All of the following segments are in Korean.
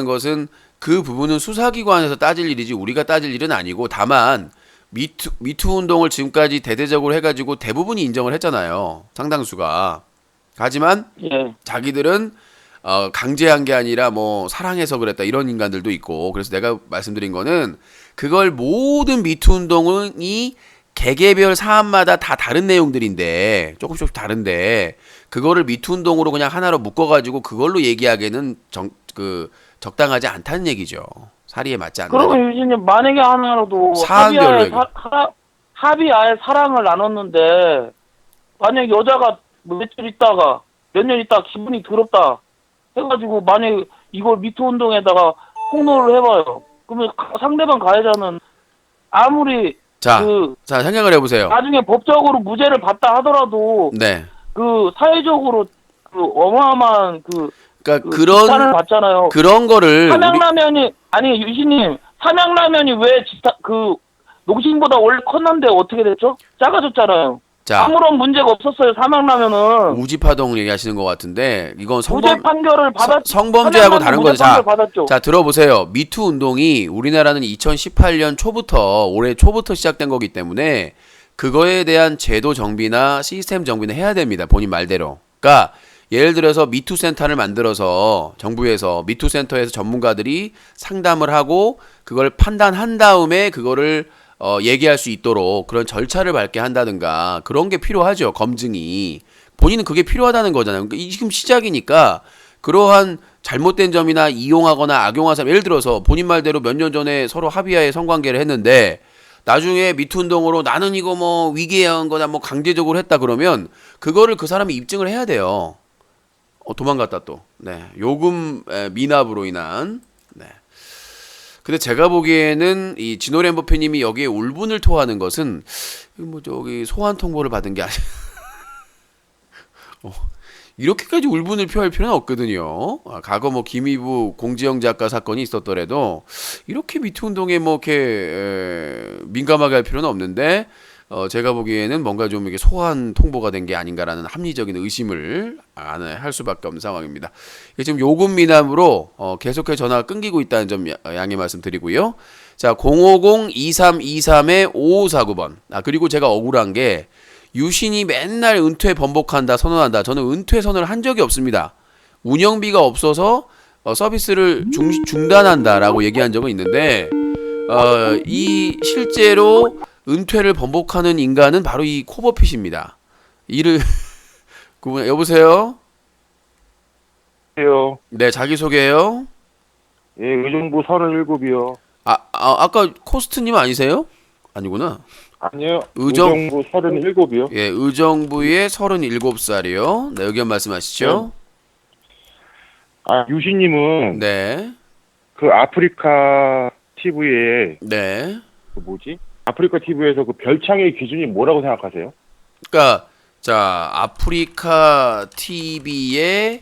것은 그 부분은 수사기관에서 따질 일이지 우리가 따질 일은 아니고, 다만 미투 운동을 지금까지 대대적으로 해가지고 대부분이 인정을 했잖아요. 상당수가. 하지만 예. 자기들은 강제한 게 아니라 뭐 사랑해서 그랬다 이런 인간들도 있고, 그래서 내가 말씀드린 거는 그걸 모든 미투 운동이 개개별 사안마다 다 다른 내용들인데 조금씩 다른데 그거를 미투 운동으로 그냥 하나로 묶어가지고 그걸로 얘기하기에는 적당하지 않다는 얘기죠. 사리에 맞지 않는. 그러면 유진님 만약에 하나라도 사안별로 합의하에 사랑을 나눴는데 만약 여자가 며칠 있다가 몇 년 있다가 기분이 더럽다 해가지고 만약에 이걸 미투 운동에다가 폭로를 해봐요. 그러면 상대방 가해자는 아무리 자 생각을 해보세요. 나중에 법적으로 무죄를 받다 하더라도 네. 그 사회적으로 그 어마어마한 그러니까 비판을 받잖아요. 그런 거를 삼양라면이 아니 유신님 삼양라면이 왜 농심보다 원래 컸는데 어떻게 됐죠? 작아졌잖아요. 자, 아무런 문제가 없었어요. 삼양라면은 우지파동 얘기하시는 것 같은데 이건 무죄 판결을 성범죄하고 다른 거죠. 받았죠. 들어보세요. 미투 운동이 우리나라는 2018년 초부터 올해 초부터 시작된 거기 때문에 그거에 대한 제도 정비나 시스템 정비는 해야 됩니다. 본인 말대로. 그러니까 예를 들어서 미투 센터를 만들어서 정부에서 미투 센터에서 전문가들이 상담을 하고 그걸 판단한 다음에 그거를 얘기할 수 있도록 그런 절차를 밟게 한다든가 그런 게 필요하죠. 검증이. 본인은 그게 필요하다는 거잖아요. 그러니까 지금 시작이니까 그러한 잘못된 점이나 이용하거나 악용한 사람, 예를 들어서 본인 말대로 몇 년 전에 서로 합의하에 성관계를 했는데 나중에 미투 운동으로 나는 이거 뭐 위기에 의한 거다 뭐 강제적으로 했다 그러면 그거를 그 사람이 입증을 해야 돼요. 도망갔다 또. 네. 요금 미납으로 인한. 네. 근데 제가 보기에는 이 진호렘 부표님이 여기에 울분을 토하는 것은 뭐 저기 소환 통보를 받은 게 아니라 이렇게까지 울분을 표할 필요는 없거든요. 과거 뭐 김희부 공지영 작가 사건이 있었더라도 이렇게 미투 운동에 뭐 이렇게 민감하게 할 필요는 없는데 제가 보기에는 뭔가 좀 이게 소환 통보가 된 게 아닌가라는 합리적인 의심을 할 수밖에 없는 상황입니다. 지금 요금 미납으로 계속해서 전화가 끊기고 있다는 점 양해 말씀드리고요. 자, 050-2323-5549번. 그리고 제가 억울한 게 유신이 맨날 은퇴 번복한다 선언한다. 저는 은퇴 선언을 한 적이 없습니다. 운영비가 없어서 서비스를 중단한다라고 얘기한 적은 있는데 이 실제로 은퇴를 번복하는 인간은 바로 이 코버핏입니다. 이를 여보세요? 네, 자기소개요. 예, 의정부 37이요. 아까 코스트님 아니세요? 아니구나. 아니요. 의정부 37이요. 예, 의정부의 37살이요. 네, 의견 말씀하시죠. 유시님은 네. 그 아프리카 TV에 네. 아프리카 TV에서 그 별창의 기준이 뭐라고 생각하세요? 그러니까 자, 아프리카 TV의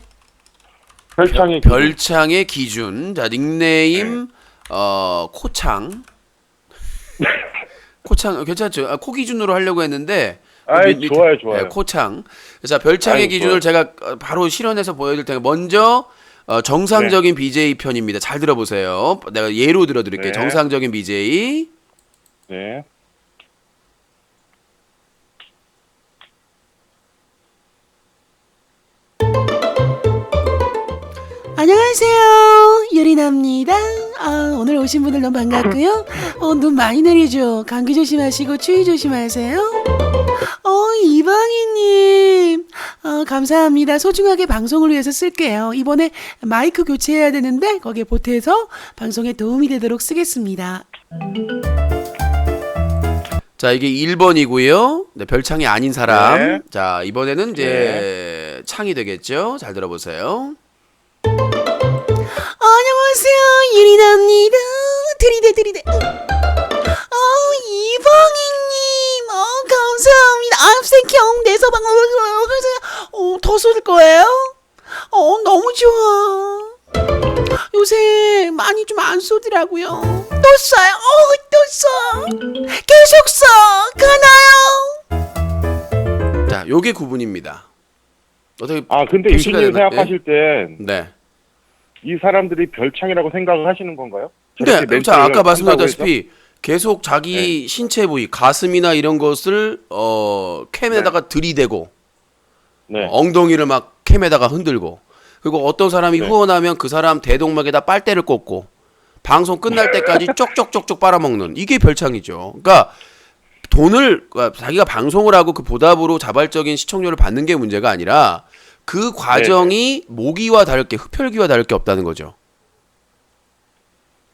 별창의 기준. 자, 닉네임 코창. 코창 괜찮죠? 코 기준으로 하려고 했는데 좋아요. 네, 코창. 자, 별창의 기준을 제가 바로 실현해서 보여드릴 테니까 먼저 정상적인 BJ 편입니다. 잘 들어보세요. 내가 예로 들어드릴게요. 네. 정상적인 BJ. 네. 안녕하세요. 유리나입니다. 오늘 오신 분들 너무 반갑고요. 눈 많이 내리죠. 감기 조심하시고 추위 조심하세요. 이방희님 감사합니다. 소중하게 방송을 위해서 쓸게요. 이번에 마이크 교체해야 되는데 거기에 보태서 방송에 도움이 되도록 쓰겠습니다. 자, 이게 1번이고요. 네, 별창이 아닌 사람. 네. 자, 이번에는 이제 창이 되겠죠. 잘 들어보세요. 안녕하세요. 유리나입니다. 들이대. 이방희님 감사합니다. 땡큐. 내서방 더 쏠 거예요? 너무 좋아. 요새 많이 좀 안 쏘더라고요. 또 쏴요. 또 쏴. 계속 쏴. 가나요? 자, 요게 구분입니다. 어떻게 근데 유신님 생각하실 땐 네. 이 사람들이 별창이라고 생각을 하시는 건가요? 근데 저렇게 자 멘트를 아까 한다고 말씀드렸다시피 계속 자기 신체 부위 가슴이나 이런 것을 캠에다가 들이대고 네. 엉덩이를 막 캠에다가 흔들고 그리고 어떤 사람이 네. 후원하면 그 사람 대동맥에다 빨대를 꽂고 방송 끝날 때까지 쪽쪽쪽쪽 빨아먹는 이게 별창이죠. 그러니까 자기가 방송을 하고 그 보답으로 자발적인 시청료를 받는 게 문제가 아니라 그 과정이 모기와 다를 게 흡혈귀와 다를 게 없다는 거죠.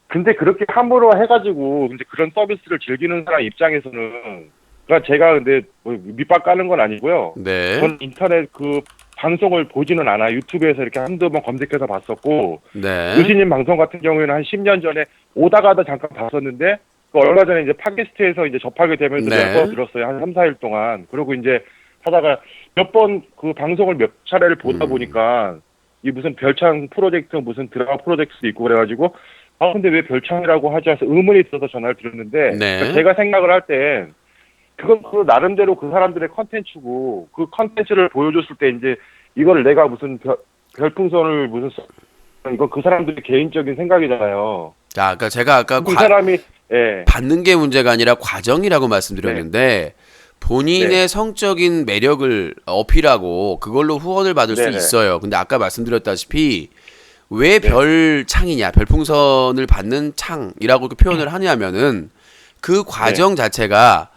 근데 그렇게 함부로 해가지고 이제 그런 서비스를 즐기는 사람 입장에서는 그러니까 제가 근데 뭐 밑밥 까는 건 아니고요. 네. 저는 인터넷 그 방송을 보지는 않아요. 유튜브에서 이렇게 한두 번 검색해서 봤었고 네. 의진님 방송 같은 경우에는 한 10년 전에 오다가다 잠깐 봤었는데 그 얼마 전에 이제 팟캐스트에서 이제 접하게 되면서 네. 몇 번 들었어요. 한 3, 4일 동안. 그리고 이제 하다가 몇 번 그 방송을 몇 차례를 보다 보니까 이 무슨 별창 프로젝트 무슨 드라마 프로젝트도 있고 그래가지고 근데 왜 별창이라고 하지 해서 의문이 있어서 전화를 드렸는데 네. 그러니까 제가 생각을 할 때 그건 그 나름대로 그 사람들의 컨텐츠고 그 컨텐츠를 보여줬을 때 이제 이거를 내가 무슨 별풍선을 무슨 이건 그 사람들의 개인적인 생각이잖아요. 자, 그러니까 제가 아까 그 사람이 예. 받는 게 문제가 아니라 과정이라고 말씀드렸는데 본인의 네. 성적인 매력을 어필하고 그걸로 후원을 받을 수 네네. 있어요. 근데 아까 말씀드렸다시피 왜 네. 별창이냐, 별풍선을 받는 창이라고 그 표현을 하냐면은 그 과정 자체가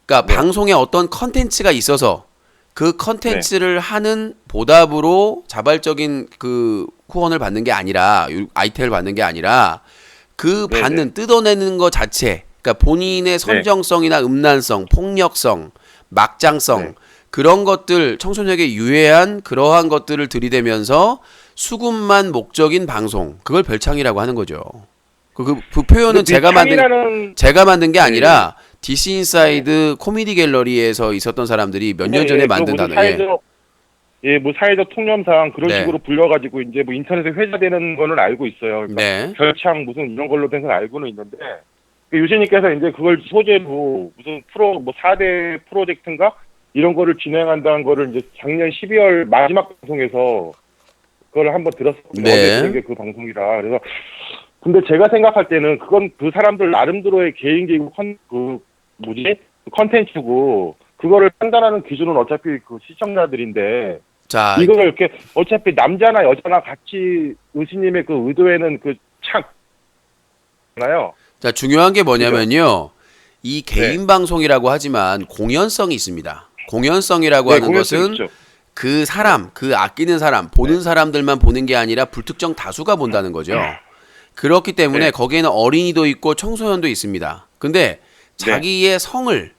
그러니까 네. 방송에 어떤 컨텐츠가 있어서 그 컨텐츠를 하는 보답으로 자발적인 그 후원을 받는 게 아니라 아이템을 받는 게 아니라 그 네네. 받는 뜯어내는 것 자체 그러니까 본인의 선정성이나 음란성, 폭력성, 막장성 네. 그런 것들 청소년에게 유해한 그러한 것들을 들이대면서 수급만 목적인 방송 그걸 별창이라고 하는 거죠. 그 표현은 제가 만든 게 아니라 DC 인사이드 코미디 갤러리에서 있었던 사람들이 몇 년 전에 만든 단어예요. 뭐 사회적 통념상 그런 네. 식으로 불려가지고 이제 뭐 인터넷에 회자되는 거는 알고 있어요. 그러니까 네. 별창 무슨 이런 걸로 된 건 알고는 있는데 유진님께서 이제 그걸 소재로 무슨 뭐 4대 프로젝트인가 이런 거를 진행한다는 거를 이제 작년 12월 마지막 방송에서 그걸 한번 들었거든요. 네. 어제 들은 게 그 방송이라. 그래서 근데 제가 생각할 때는 그건 그 사람들 나름대로의 개인기고 컨텐츠고 그거를 판단하는 기준은 어차피 그 시청자들인데 자, 이걸 이렇게 어차피 남자나 여자나 같이 의시님의 그 의도에는 그 참나요. 자, 중요한 게 뭐냐면요. 이 개인 방송이라고 하지만 공연성이 있습니다. 공연성이라고 하는 것은 있죠. 그 사람, 그 아끼는 사람, 보는 사람들만 보는 게 아니라 불특정 다수가 본다는 거죠. 그렇기 때문에 네. 거기에는 어린이도 있고 청소년도 있습니다. 근데 자기의 성을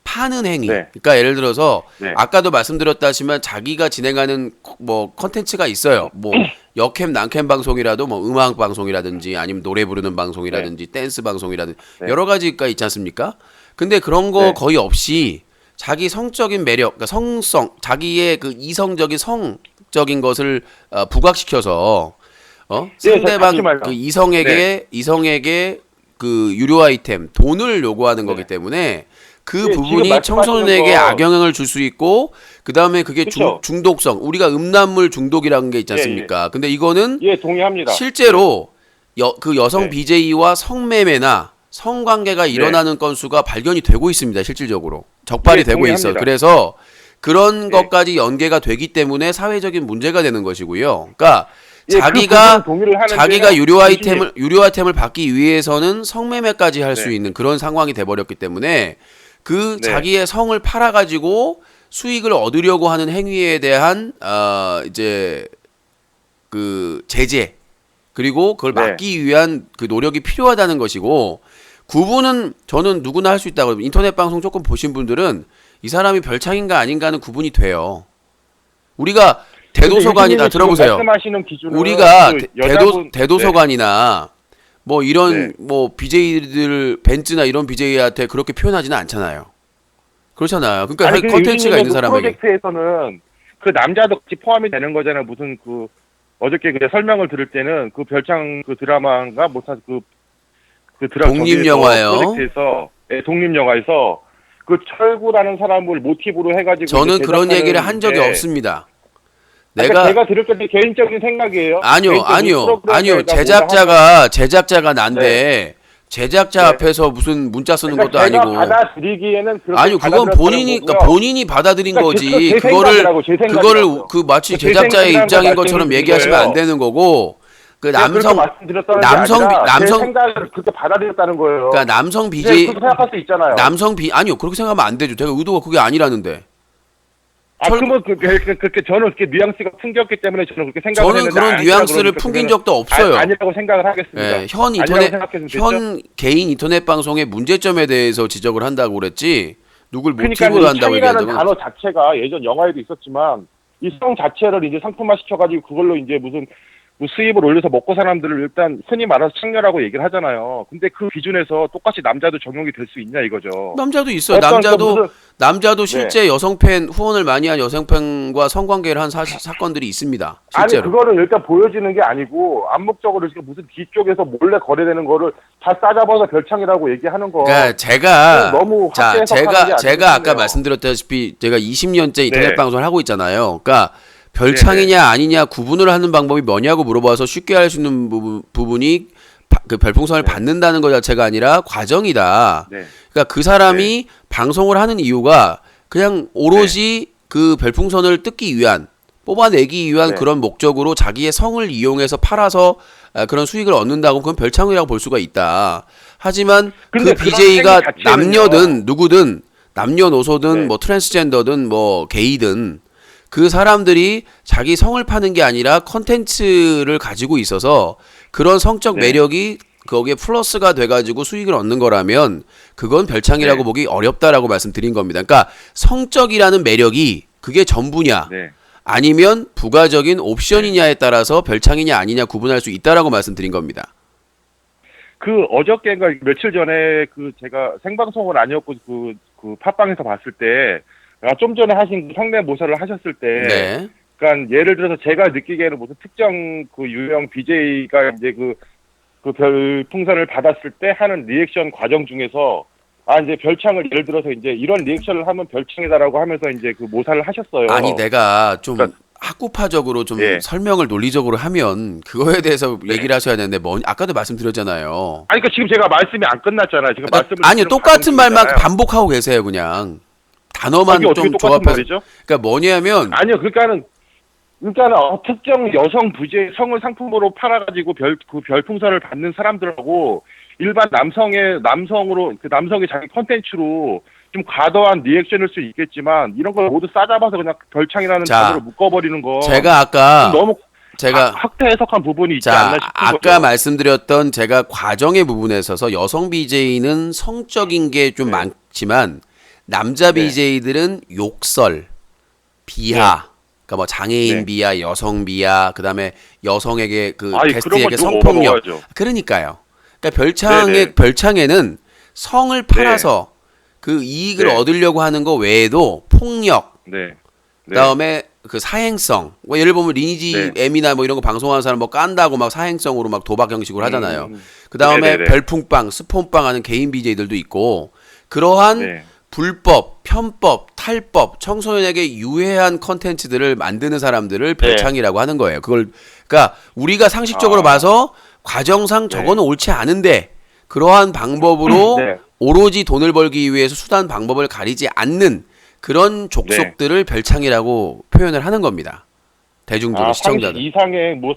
파는 행위. 네. 그러니까 예를 들어서 네. 아까도 말씀드렸다시만 자기가 진행하는 뭐 컨텐츠가 있어요. 뭐 여캠 남캠 방송이라도 뭐 음악 방송이라든지 아니면 노래 부르는 방송이라든지 댄스 방송이라든지 네. 여러 가지가 있지 않습니까? 근데 그런 거 네. 거의 없이 자기 성적인 매력, 그러니까 성성, 자기의 그 이성적인 성적인 것을 부각시켜서 상대방 같이 말요. 그 이성에게 그 유료 아이템 돈을 요구하는 거기 때문에 그 네, 지금 부분이 말씀하시는 청소년에게 거- 악영향을 줄 수 있고 그 다음에 그게 그쵸. 중독성 우리가 음란물 중독이라는 게 있지 예, 않습니까? 근데 이거는 예, 동의합니다. 실제로 그 여성 네. BJ와 성매매나 성관계가 일어나는 건수가 발견이 되고 있습니다. 실질적으로 적발이 네, 되고 있어요. 동의합니다. 그래서 그런 네. 것까지 연계가 되기 때문에 사회적인 문제가 되는 것이고요. 그러니까 예, 그 자기가 부분은 동의를 하는데요. 자기가 유료 교수님. 아이템을 받기 위해서는 성매매까지 할 수 네. 있는 그런 상황이 돼 버렸기 때문에 그 네. 자기의 성을 팔아 가지고 수익을 얻으려고 하는 행위에 대한 이제 그 제재 그리고 그걸 네. 막기 위한 그 노력이 필요하다는 것이고 구분은 저는 누구나 할 수 있다고 인터넷 방송 조금 보신 분들은 이 사람이 별창인가 아닌가는 구분이 돼요. 우리가 대도서관이나 근데 들어보세요. 말씀하시는 기준은 우리가 그 여자분- 대도서관이나 뭐 이런 네. 뭐 BJ들 벤츠나 이런 BJ한테 그렇게 표현하지는 않잖아요. 그렇잖아요. 그러니까 아니, 근데 컨텐츠가 유진님의 있는 그 사람에게 프로젝트에서는 그 남자도 같이 포함이 되는 거잖아요. 무슨 그 어저께 그 설명을 들을 때는 그 별창 그 드라마인가 그 드라마 독립영화예요. 프로젝트에서 독립영화에서 그 철구라는 사람을 모티브로 해가지고 저는 이제 그런 제작하는 얘기를 한 적이 게- 없습니다. 내가 제가 들을 때 개인적인 생각이에요. 아니요, 개인적인 아니요, 프로그램에다가 아니요. 뭔가 제작자가 난데 제작자 네. 앞에서 무슨 문자 쓰는 그러니까 것도 제가 아니고. 받아들이기에는 그렇게 아니요, 그건 받아들였다는 본인이 거고요. 그러니까 본인이 받아들인 그러니까 거지. 제 생각이라고, 제 그거를 생각이라고요. 그 마치 제 제작자의 생각이라는 입장인 걸 것처럼 말씀드린 얘기하시면 거예요. 안 되는 거고. 그 그렇게 말씀드렸다는 게 아니라 제 생각을 그렇게 받아들였다는 거예요. 그러니까 남성 네, BJ 그렇게 생각할 수 있잖아요. 아니요, 그렇게 생각하면 안 되죠. 제가 의도가 그게 아니라는데. 그러면 그렇게 저는 그렇게 뉘앙스가 풍겼기 때문에 저는 그렇게 생각을 저는 했는데 그런 아니라고 뉘앙스를 그러니까 풍긴 그거는 적도 없어요. 아니라고 생각을 하겠습니다. 예, 현 아니라고 인터넷 생각해도 됐죠? 현 개인 인터넷 방송의 문제점에 대해서 지적을 한다고 그랬지. 누굴 그러니까 모티브로 이 한다고 얘기한 창이라는 적은 단어 자체가 예전 영화에도 있었지만 이 성 자체를 이제 상품화 시켜가지고 그걸로 이제 무슨 뭐 수입을 올려서 먹고 사는 사람들을 일단 흔히 말해서 창녀라고 얘기를 하잖아요. 근데 그 기준에서 똑같이 남자도 적용이 될 수 있냐 이거죠. 남자도 있어요. 어떤 남자도 무슨- 남자도 네. 실제 여성 팬 후원을 많이 한 여성 팬과 성관계를 한 사건들이 있습니다. 아니 실제로. 그거는 일단 보여지는 게 아니고 암묵적으로 지금 무슨 뒤쪽에서 몰래 거래되는 거를 다 싸잡아서 별창이라고 얘기하는 거. 그러니까 제가 너무 자 확대 해석하는 게 아니고 제가 아까 싶네요. 말씀드렸다시피 제가 20년째 인터넷 네. 방송을 하고 있잖아요. 그러니까 별창이냐 아니냐 구분을 하는 방법이 뭐냐고 물어봐서 쉽게 할 수 있는 부분이 그 별풍선을 받는다는 것 자체가 아니라 과정이다. 네. 그러니까 그 사람이 방송을 하는 이유가 그냥 오로지 그 별풍선을 뜯기 위한 뽑아내기 위한 네. 그런 목적으로 자기의 성을 이용해서 팔아서 그런 수익을 얻는다고 그건 별창이라고 볼 수가 있다. 하지만 그 근데 그런 BJ가 행위 자체는요. 남녀든 누구든 남녀노소든 네. 뭐 트랜스젠더든 뭐 게이든 그 사람들이 자기 성을 파는 게 아니라 컨텐츠를 가지고 있어서 그런 성적 네. 매력이 거기에 플러스가 돼가지고 수익을 얻는 거라면 그건 별창이라고 네. 보기 어렵다라고 말씀드린 겁니다. 그러니까 성적이라는 매력이 그게 전부냐 네. 아니면 부가적인 옵션이냐에 따라서 별창이냐 아니냐 구분할 수 있다라고 말씀드린 겁니다. 그 어저께인가 며칠 전에 그 제가 생방송은 아니었고 그 팟빵에서 봤을 때 좀 전에 하신 그 성대모사를 하셨을 때 네. 그러니까 예를 들어서 제가 느끼기에는 무슨 특정 그 유명 BJ가 이제 그 별풍선을 받았을 때 하는 리액션 과정 중에서 이제 별창을 예를 들어서 이제 이런 리액션을 하면 별창이다라고 하면서 이제 그 모사를 하셨어요. 아니 내가 좀 그러니까- 학구파적으로 좀 예. 설명을 논리적으로 하면 그거에 대해서 얘기를 하셔야 되는데 아까도 말씀드렸잖아요. 아니 그러니까 지금 제가 말씀이 안 끝났잖아요. 지금 말씀을 아니요, 드리는 똑같은 과정 말만 중이잖아요. 반복하고 계세요, 그냥. 단어만 이게 어떻게 좀 똑같은 조합해서. 말이죠? 그러니까 뭐냐면 아니요, 그러니까는 특정 여성 부재 성을 상품으로 팔아가지고 별풍선을 받는 사람들하고 일반 남성으로 그 남성의 자기 컨텐츠로 좀 과도한 리액션일 수 있겠지만 이런 걸 모두 싸잡아서 그냥 별창이라는 자, 단어로 묶어버리는 거. 제가 아까 너무 제가 확대 해석한 부분이 있지 자, 않나 싶은 아까 거죠. 말씀드렸던 제가 과정의 부분에 있어서 여성 BJ는 성적인 게 좀 네. 많지만 남자 네. BJ들은 욕설, 비하, 그러니까 뭐 장애인 네. 비하, 여성 비하, 그다음에 여성에게 그 아니, 게스트에게 그런 건 좀 성폭력. 어려워야죠. 그러니까요. 그러니까 네네. 별창에는 성을 팔아서 그 이익을 네. 얻으려고 하는 거 외에도 폭력, 네. 그다음에 그 사행성. 뭐 예를 보면 리니지 네. M이나 뭐 이런 거 방송하는 사람 뭐 깐다고 막 사행성으로 막 도박 형식으로 하잖아요. 그다음에 네네네. 별풍빵, 스폰빵 하는 개인 BJ들도 있고 그러한 네. 불법, 편법, 탈법, 청소년에게 유해한 컨텐츠들을 만드는 사람들을 별창이라고 하는 거예요. 그걸 그러니까 우리가 상식적으로 봐서 과정상 저거는 옳지 않은데 그러한 방법으로 네. 오로지 돈을 벌기 위해서 수단 방법을 가리지 않는 그런 족속들을 별창이라고 표현을 하는 겁니다. 대중적으로 시청자들.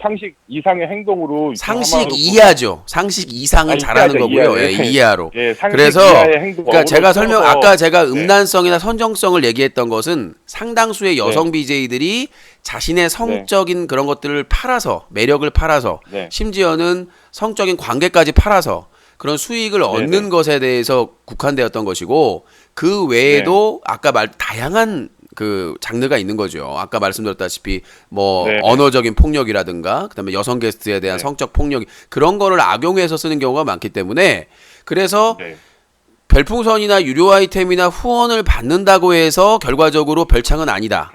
상식 이상의 행동으로 상식 이하죠. 상식 이상은 아니, 잘하는 이하죠, 거고요. 이하. 예, 이하로. 예, 상식 그래서 이하의 행동, 그러니까 제가 설명 어그로 아까 제가 네. 음란성이나 선정성을 얘기했던 것은 상당수의 여성 BJ들이 자신의 성적인 그런 것들을 팔아서 매력을 팔아서 네. 심지어는 성적인 관계까지 팔아서 그런 수익을 얻는 것에 대해서 국한되었던 것이고 그 외에도 아까 다양한 그 장르가 있는 거죠. 아까 말씀드렸다시피 뭐 네. 언어적인 폭력이라든가 그다음에 여성 게스트에 대한 네. 성적 폭력 그런 거를 악용해서 쓰는 경우가 많기 때문에 그래서 네. 별풍선이나 유료 아이템이나 후원을 받는다고 해서 결과적으로 별창은 아니다.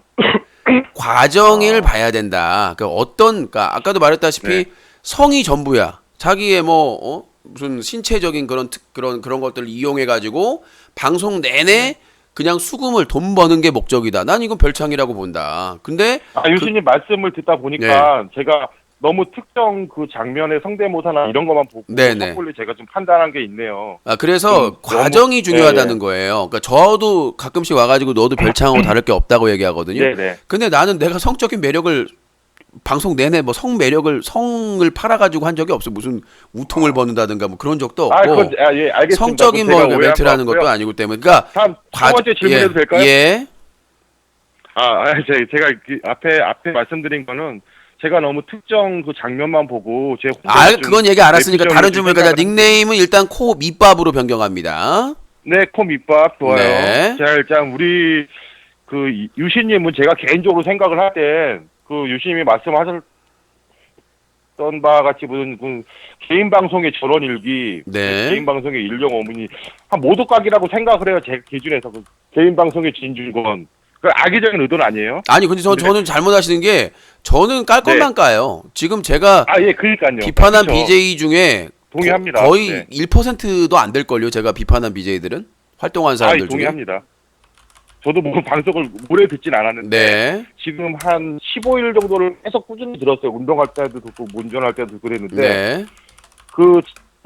과정을 봐야 된다. 그러니까 아까도 말했다시피 네. 성이 전부야. 자기의 무슨 신체적인 그런 것들을 이용해 가지고 방송 내내 그냥 수금을 돈 버는 게 목적이다. 난 이건 별창이라고 본다. 근데 유신님 말씀을 듣다 보니까 제가 너무 특정 그 장면의 성대모사나 이런 것만 보고 네네. 섣불리 제가 좀 판단한 게 있네요. 그래서 좀 과정이 너무- 중요하다는 거예요. 그러니까 저도 가끔씩 와가지고 너도 별창하고 다를 게 없다고 얘기하거든요. 네네. 근데 나는 내가 성적인 매력을 방송 내내 뭐 성을 팔아가지고 한 적이 없어. 무슨 우통을 버는다든가 뭐 그런 적도 없고. 그건 예, 알겠습니다. 성적인 그건 뭐 제가 오해한 멘트라는 것 것도 같고요. 아니고 때문에. 그러니까 다음 두 번째 질문해도 될까요? 예. 제가 앞에 말씀드린 거는 제가 너무 특정 그 장면만 보고 제 그건 얘기 알았으니까 다른 좀 주문까지 생각을 닉네임은 일단 코 밑밥으로 변경합니다. 네, 코 밑밥 좋아요. 네. 자, 일단 우리 그 유신님은 제가 개인적으로 생각을 할 때 그 유신님이 말씀하셨던 바와 같이 무슨 그 개인 방송의 전원 일기, 네. 개인 방송의 일용 어머니 한 모독각이라고 생각을 해요. 제 기준에서 그 개인 방송의 진중권. 그 악의적인 의도는 아니에요. 아니 근데 저는 잘못하시는 게 저는 깔 것만 까요. 지금 제가 예, 그러니까요. 비판한 그렇죠. BJ 중에 동의합니다. 거의 네. 1%도 안 될걸요. 제가 비판한 BJ들은 활동한 사람들 중에. 동의합니다. 저도 뭐 방송을 오래 듣진 않았는데 네. 지금 한 15일 정도를 계속 꾸준히 들었어요. 운동할 때도 듣고 운전할 때도 듣고 그랬는데 네.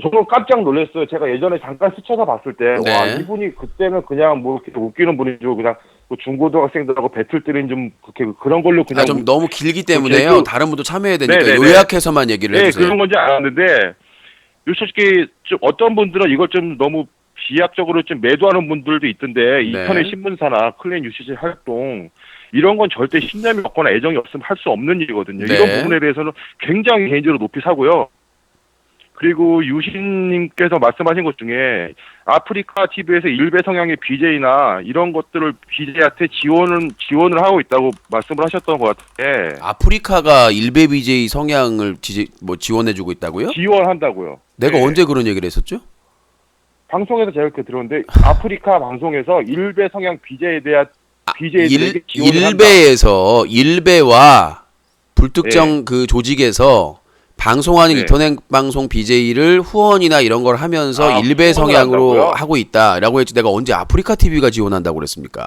저는 깜짝 놀랐어요. 제가 예전에 잠깐 스쳐서 봤을 때 네. 와, 이분이 그때는 그냥 뭐 이렇게 웃기는 분이죠. 그냥 뭐 중고등학생들하고 배틀 때리는 좀 그렇게 그런 걸로 그냥 좀 너무 길기 때문에요. 제주- 다른 분도 참여해야 되니까 네네네. 요약해서만 얘기를 해주세요. 그런 건지 알았는데 솔직히 좀 어떤 분들은 이걸 좀 너무 비약적으로 좀 매도하는 분들도 있던데 인터넷 신문사나 클랜 UCC 활동 이런 건 절대 신념이 없거나 애정이 없으면 할 수 없는 일이거든요. 네. 이런 부분에 대해서는 굉장히 개인적으로 높이 사고요. 그리고 유신님께서 말씀하신 것 중에 아프리카 TV에서 일베 성향의 BJ나 이런 것들을 BJ한테 지원을 하고 있다고 말씀을 하셨던 것 같아요. 아프리카가 일베 BJ 성향을 지원해주고 있다고요? 지원한다고요. 내가 네. 언제 그런 얘기를 했었죠? 방송에서 제가 이렇게 들었는데 아프리카 방송에서 일베 성향 BJ에 대한 BJ들에게 지원을 한다. 일베와 불특정 네. 그 조직에서 방송하는 네. 인터넷 방송 BJ를 후원이나 이런 걸 하면서 일베 후원을 성향으로 한다고요? 하고 있다라고 했지. 내가 언제 아프리카 TV가 지원한다고 그랬습니까?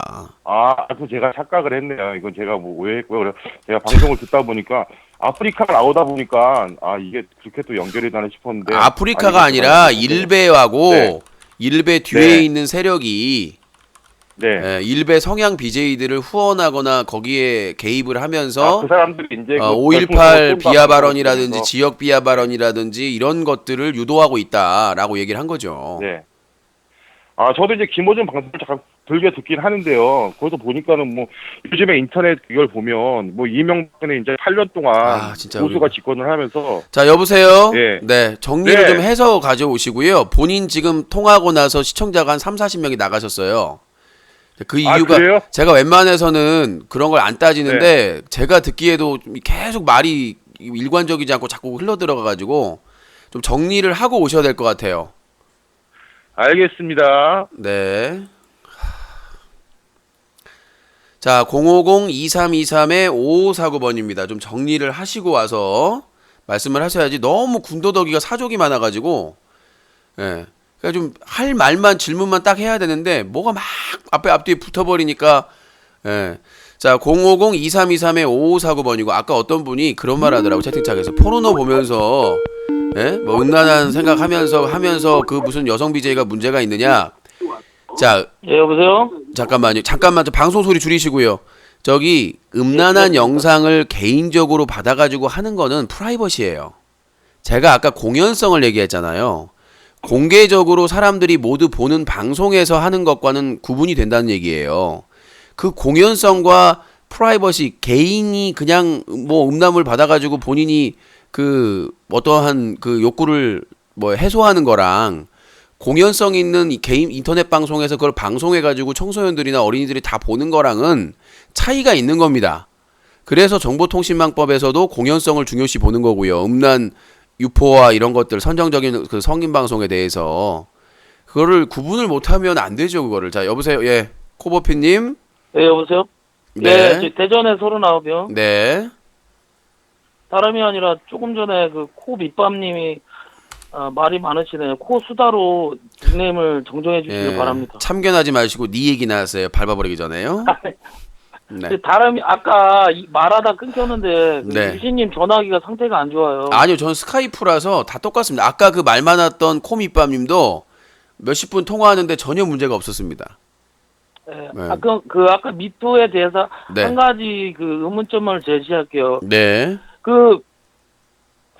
그 제가 착각을 했네요. 이건 제가 뭐 오해했고요. 그래서 제가 방송을 듣다 보니까 아프리카가 나오다 보니까 이게 그렇게 또 연결이 되나 싶었는데 아프리카가 아니라 일베하고 네. 일베 뒤에 네. 있는 세력이 네. 일베 성향 BJ들을 후원하거나 거기에 개입을 하면서 그 사람들이 이제 5.18 비하 발언이라든지 그러면서. 지역 비하 발언이라든지 이런 것들을 유도하고 있다라고 얘기를 한 거죠. 네. 저도 이제 김호준 방송을 잠깐 들게 듣긴 하는데요. 거기서 보니까는 뭐 요즘에 인터넷 이걸 보면 뭐 이명박근혜 이제 8년 동안 진짜 보수가 집권을 하면서 자, 여보세요? 네. 네, 정리를 네. 좀 해서 가져오시고요. 본인 지금 통화하고 나서 시청자가 한 3-40명이 나가셨어요. 그 이유가 그래요? 제가 웬만해서는 그런 걸 안 따지는데 제가 듣기에도 좀 계속 말이 일관적이지 않고 자꾸 흘러들어가가지고 좀 정리를 하고 오셔야 될 것 같아요. 알겠습니다. 네. 자, 050-2323-5549번입니다. 좀 정리를 하시고 와서 말씀을 하셔야지 너무 군더더기가 사족이 많아가지고, 예. 그러니까 좀 할 말만 질문만 딱 해야 되는데, 뭐가 막 앞뒤에 붙어버리니까, 예. 자, 050-2323-5549번이고, 아까 어떤 분이 그런 말 하더라고, 채팅창에서. 포르노 보면서, 예? 뭐, 음란한 생각하면서 그 무슨 여성 BJ가 문제가 있느냐. 자, 예, 여보세요? 잠깐만요. 잠깐만, 저 방송 소리 줄이시고요. 저기 음란한 영상을 개인적으로 받아가지고 하는 거는 프라이버시예요. 제가 아까 공연성을 얘기했잖아요. 공개적으로 사람들이 모두 보는 방송에서 하는 것과는 구분이 된다는 얘기예요. 그 공연성과 프라이버시, 개인이 그냥 뭐 음란물 받아가지고 본인이 그 어떠한 그 욕구를 뭐 해소하는 거랑 공연성 있는 이 개인 인터넷 방송에서 그걸 방송해가지고 청소년들이나 어린이들이 다 보는 거랑은 차이가 있는 겁니다. 그래서 정보통신망법에서도 공연성을 중요시 보는 거고요. 음란, 유포와 이런 것들, 선정적인 그 성인 방송에 대해서 그거를 구분을 못하면 안 되죠, 그거를. 자, 여보세요, 예, 코버피님. 예, 여보세요? 네. 예, 저 대전에 39명. 네. 사람이 아니라 조금 전에 그 코 밑밥님이 말이 많으시네요. 코수다로 닉네임을 정정해 주시길 예, 바랍니다. 참견하지 마시고 네 얘기나 하세요. 밟아버리기 전에요. 네. 다름이 아까 말하다 끊겼는데 네. 유신님 전화기가 상태가 안 좋아요. 아니요, 저는 스카이프라서 다 똑같습니다. 아까 그 말 많았던 코밑밥님도 몇십 분 통화하는데 전혀 문제가 없었습니다. 네. 네. 아까 미투에 대해서 네. 한 가지 그 의문점을 제시할게요. 네.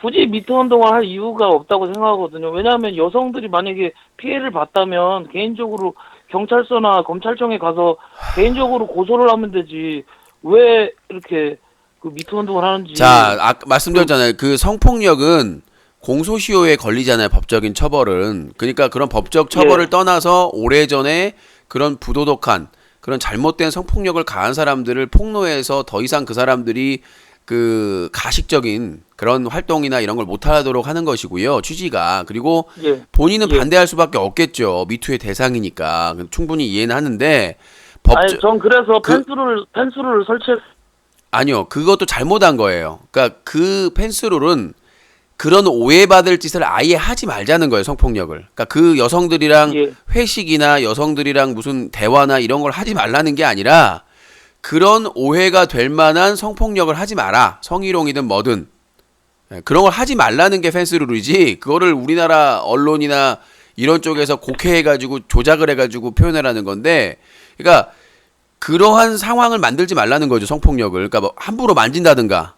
굳이 미투 운동을 할 이유가 없다고 생각하거든요. 왜냐하면 여성들이 만약에 피해를 봤다면 개인적으로 경찰서나 검찰청에 가서 개인적으로 고소를 하면 되지 왜 이렇게 그 미투 운동을 하는지. 자, 아까 말씀드렸잖아요. 그 성폭력은 공소시효에 걸리잖아요. 법적인 처벌은. 그러니까 그런 법적 처벌을 예. 떠나서 오래전에 그런 부도덕한 그런 잘못된 성폭력을 가한 사람들을 폭로해서 더 이상 그 사람들이 그 가식적인 그런 활동이나 이런 걸 못하도록 하는 것이고요. 취지가. 그리고 예. 본인은 예. 반대할 수밖에 없겠죠. 미투의 대상이니까. 충분히 이해는 하는데 아니, 전 그래서 그- 펜스를 설치했. 아니요. 그것도 잘못한 거예요. 그러니까 그 펜스룰은 그런 오해받을 짓을 아예 하지 말자는 거예요. 성폭력을. 그러니까 그 여성들이랑 예. 회식이나 여성들이랑 무슨 대화나 이런 걸 하지 말라는 게 아니라 그런 오해가 될 만한 성폭력을 하지 마라. 성희롱이든 뭐든. 예, 그런 걸 하지 말라는 게 펜스룰이지. 그거를 우리나라 언론이나 이런 쪽에서 곡해해가지고 조작을 해가지고 표현하라는 건데, 그러니까 그러한 상황을 만들지 말라는 거죠. 성폭력을. 그러니까 뭐 함부로 만진다든가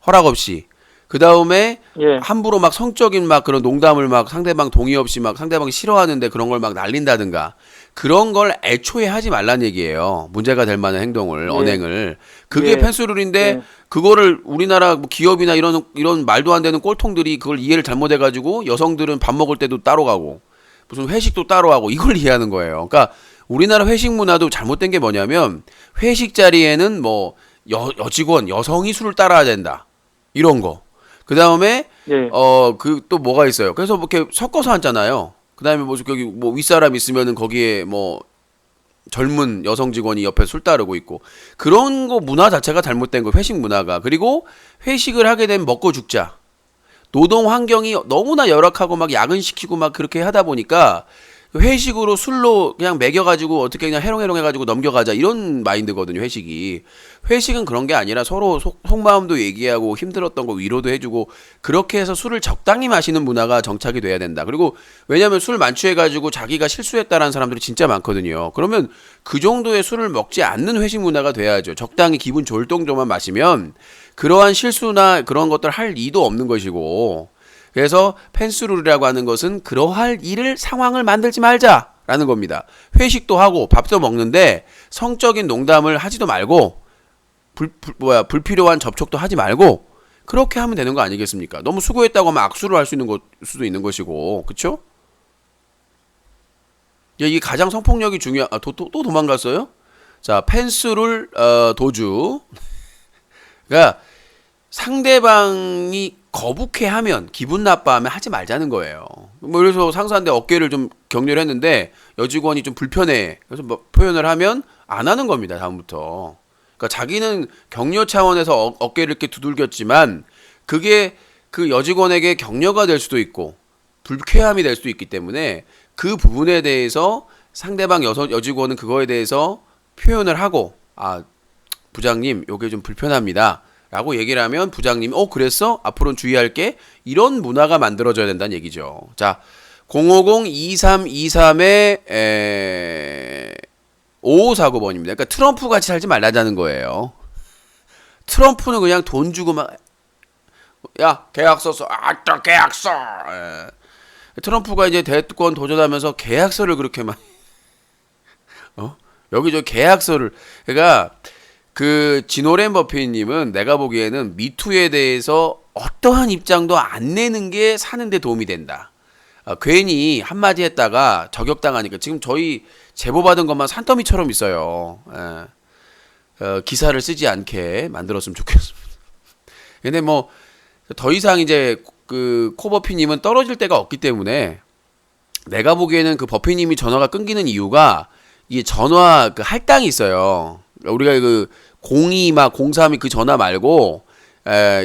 허락 없이. 그 다음에 예. 함부로 막 성적인 막 그런 농담을 막 상대방 동의 없이 막 상대방이 싫어하는데 그런 걸 막 날린다든가 그런 걸 애초에 하지 말란 얘기예요. 문제가 될 만한 행동을, 예. 언행을. 그게 예. 펜스룰인데 예. 그거를 우리나라 뭐 기업이나 이런 말도 안 되는 꼴통들이 그걸 이해를 잘못해가지고 여성들은 밥 먹을 때도 따로 가고 무슨 회식도 따로 하고 이걸 이해하는 거예요. 그러니까 우리나라 회식 문화도 잘못된 게 뭐냐면 회식 자리에는 뭐 여직원, 여성이 술을 따라야 된다. 이런 거. 그 다음에 예. 그 또 뭐가 있어요. 그래서 뭐 이렇게 섞어서 앉잖아요. 그 다음에 뭐 거기 뭐 윗사람 있으면은 거기에 뭐 젊은 여성 직원이 옆에 술 따르고 있고 그런 거 문화 자체가 잘못된 거 회식 문화가. 그리고 회식을 하게 되면 먹고 죽자. 노동 환경이 너무나 열악하고 막 야근시키고 막 그렇게 하다 보니까 회식으로 술로 그냥 먹여가지고 어떻게 그냥 해롱해롱 해가지고 넘겨가자 이런 마인드거든요. 회식이. 회식은 그런 게 아니라 서로 속마음도 얘기하고 힘들었던 거 위로도 해주고 그렇게 해서 술을 적당히 마시는 문화가 정착이 돼야 된다. 그리고 왜냐면 술 만취해가지고 자기가 실수했다라는 사람들이 진짜 많거든요. 그러면 그 정도의 술을 먹지 않는 회식 문화가 돼야죠. 적당히 기분 좋을 정도만 마시면 그러한 실수나 그런 것들 할 이도 없는 것이고 그래서 펜스룰이라고 하는 것은 그러할 일을 상황을 만들지 말자라는 겁니다. 회식도 하고 밥도 먹는데 성적인 농담을 하지도 말고 불필요한 접촉도 하지 말고 그렇게 하면 되는 거 아니겠습니까? 너무 수고했다고 하면 악수를 할 수 있는 수도 있는 것이고 그렇죠? 이게 가장 성폭력이 또 도망갔어요? 자, 펜스룰 도주. 그러니까 상대방이 거북해하면 기분 나빠하면 하지 말자는 거예요. 뭐 그래서 상사한테 어깨를 좀 격려를 했는데 여직원이 좀 불편해. 그래서 뭐 표현을 하면 안 하는 겁니다. 다음부터. 그러니까 자기는 격려 차원에서 어깨를 이렇게 두들겼지만 그게 그 여직원에게 격려가 될 수도 있고 불쾌함이 될 수도 있기 때문에 그 부분에 대해서 상대방 여직원은 그거에 대해서 표현을 하고 부장님 요게 좀 불편합니다. 라고 얘기를 하면 부장님이 그랬어? 앞으로는 주의할게. 이런 문화가 만들어져야 된다는 얘기죠. 자, 050-2323에 5549번입니다. 그러니까 트럼프 같이 살지 말라자는 거예요. 트럼프는 그냥 돈 주고 막 계약서 써. 또 계약서. 트럼프가 이제 대권 도전하면서 계약서를 그렇게 많이 여기저기 계약서를 그러니까 그 지노렌 버핏님은 내가 보기에는 미투에 대해서 어떠한 입장도 안 내는 게 사는데 도움이 된다. 괜히 한마디 했다가 저격당하니까 지금 저희 제보받은 것만 산더미처럼 있어요. 기사를 쓰지 않게 만들었으면 좋겠습니다. 근데 뭐 더 이상 이제 그 코버피님은 떨어질 데가 없기 때문에 내가 보기에는 그 버피님이 전화가 끊기는 이유가 이게 전화 그 할당이 있어요. 우리가 그 02 막 03이 그 전화 말고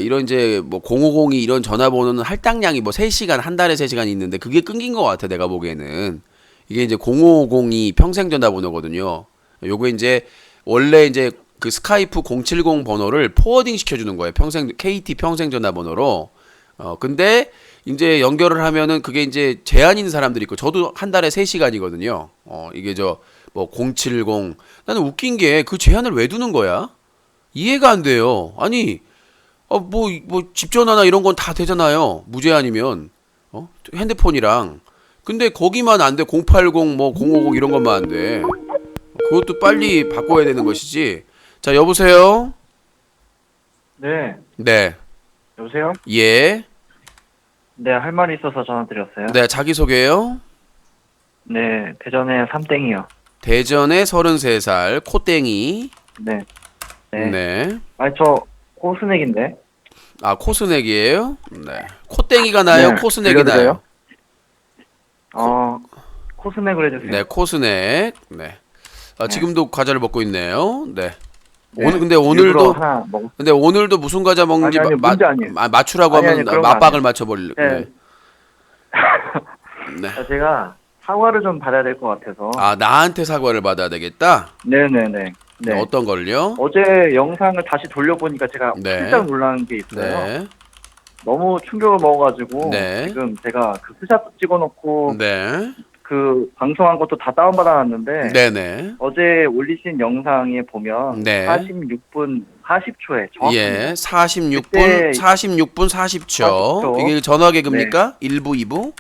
이런 이제 뭐 0502 이런 전화번호는 할당량이 뭐 3시간, 한 달에 3시간 있는데 그게 끊긴 것 같아, 내가 보기에는. 이게 이제 0502 평생 전화번호거든요. 요거 이제 원래 이제 그 스카이프 070 번호를 포워딩 시켜주는 거예요. 평생, KT 평생 전화번호로. 근데 이제 연결을 하면은 그게 이제 제한 있는 사람들이 있고, 저도 한 달에 3시간이거든요. 이게 뭐 070. 나는 웃긴 게 그 제한을 왜 두는 거야? 이해가 안 돼요. 아니, 뭐 집 전화나 이런 건 다 되잖아요. 무제한이면. 핸드폰이랑. 근데 거기만 안 돼. 080, 뭐 050 이런 것만 안 돼. 그것도 빨리 바꿔야 되는 것이지. 자, 여보세요? 네, 네. 여보세요? 예. 네, 할 말이 있어서 전화 드렸어요. 네, 자기소개요. 네, 대전에 삼땡이요. 대전에 33살, 코땡이. 네, 네. 네. 아니, 저 코스넥인데. 아, 코스넥이에요? 네. 코땡이가 나요? 네, 코스넥이 들려드려요? 나요? 코스넥을 해주세요. 네, 코스넥. 네. 지금도 과자를 먹고 있네요. 네. 네, 근데 일부러 오늘도 하나 먹. 근데 오늘도 무슨 과자 먹는지 아니, 문제 아니에요. 맞추라고 아니, 하면 그런 거 맞박을 아니에요. 맞춰버릴. 네. 네. 제가 사과를 좀 받아야 될 것 같아서. 아, 나한테 사과를 받아야 되겠다? 네네네. 네. 어떤 걸요? 어제 영상을 다시 돌려보니까 제가 네. 깜짝 놀란 게 있어요. 네. 너무 충격을 먹어가지고 네. 지금 제가 그 스샷도 찍어놓고 네. 그 방송한 것도 다 다운받아놨는데 네네. 어제 올리신 영상에 보면 네. 46분 40초에 정확히 예, 46분, 그때 40분 40초. 40초. 이게 전화 개그입니까? 1부, 2부?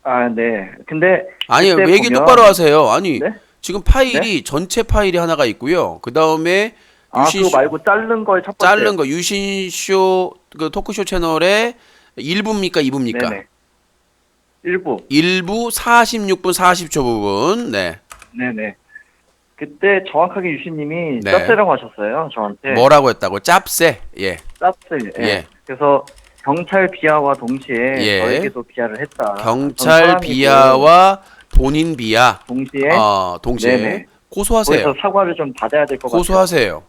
아, 네. 근데 아니, 그때 얘기 보면- 똑바로 하세요. 아니, 네? 지금 파일이 전체 파일이 하나가 있고요. 그 다음에 그거 말고 자른 거에 첫 번째. 자른 거 유신쇼 그 토크쇼 채널에 1부입니까? 2부입니까? 네네. 1부. 1부 46분 40초 부분. 네. 네네. 그때 정확하게 유신님이 네. 짭새라고 하셨어요. 저한테. 뭐라고 했다고? 짭새. 예. 짭새. 예. 예. 그래서 경찰 비하와 동시에 예. 저에게도 비하를 했다. 경찰 어떤 사람이고 비하와 본인 비하. 동시에 동시에 네네. 고소하세요. 거기서 사과를 좀 받아야 될 것 같아요. 고소하세요.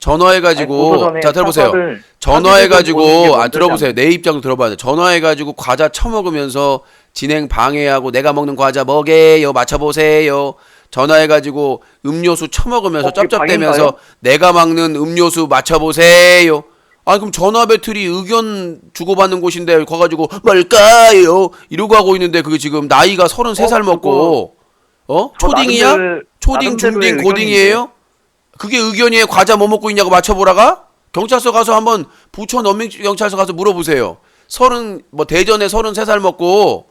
전화해가지고 아니, 고소 전에 자 들어보세요. 사과를 보는 게 전화해가지고 먼저지 들어보세요. 내 입장도 들어봐야 돼. 전화해가지고 과자 처먹으면서 진행 방해하고 내가 먹는 과자 뭐게요? 맞춰보세요. 전화해가지고 음료수 처먹으면서 그게 쩝쩝대면서 방해인가요? 내가 먹는 음료수 맞춰보세요. 아 그럼 전화 배틀이 의견 주고받는 곳인데 가가지고 뭘까요? 이러고 하고 있는데 그게 지금 나이가 33살 먹고 초딩이야? 나름대로- 초딩, 나름대로의 중딩, 의견인데. 고딩이에요? 그게 의견이에요? 과자 뭐 먹고 있냐고 맞춰보라가? 경찰서 가서 한번 부천 연민경찰서 가서 물어보세요. 대전에 33살 먹고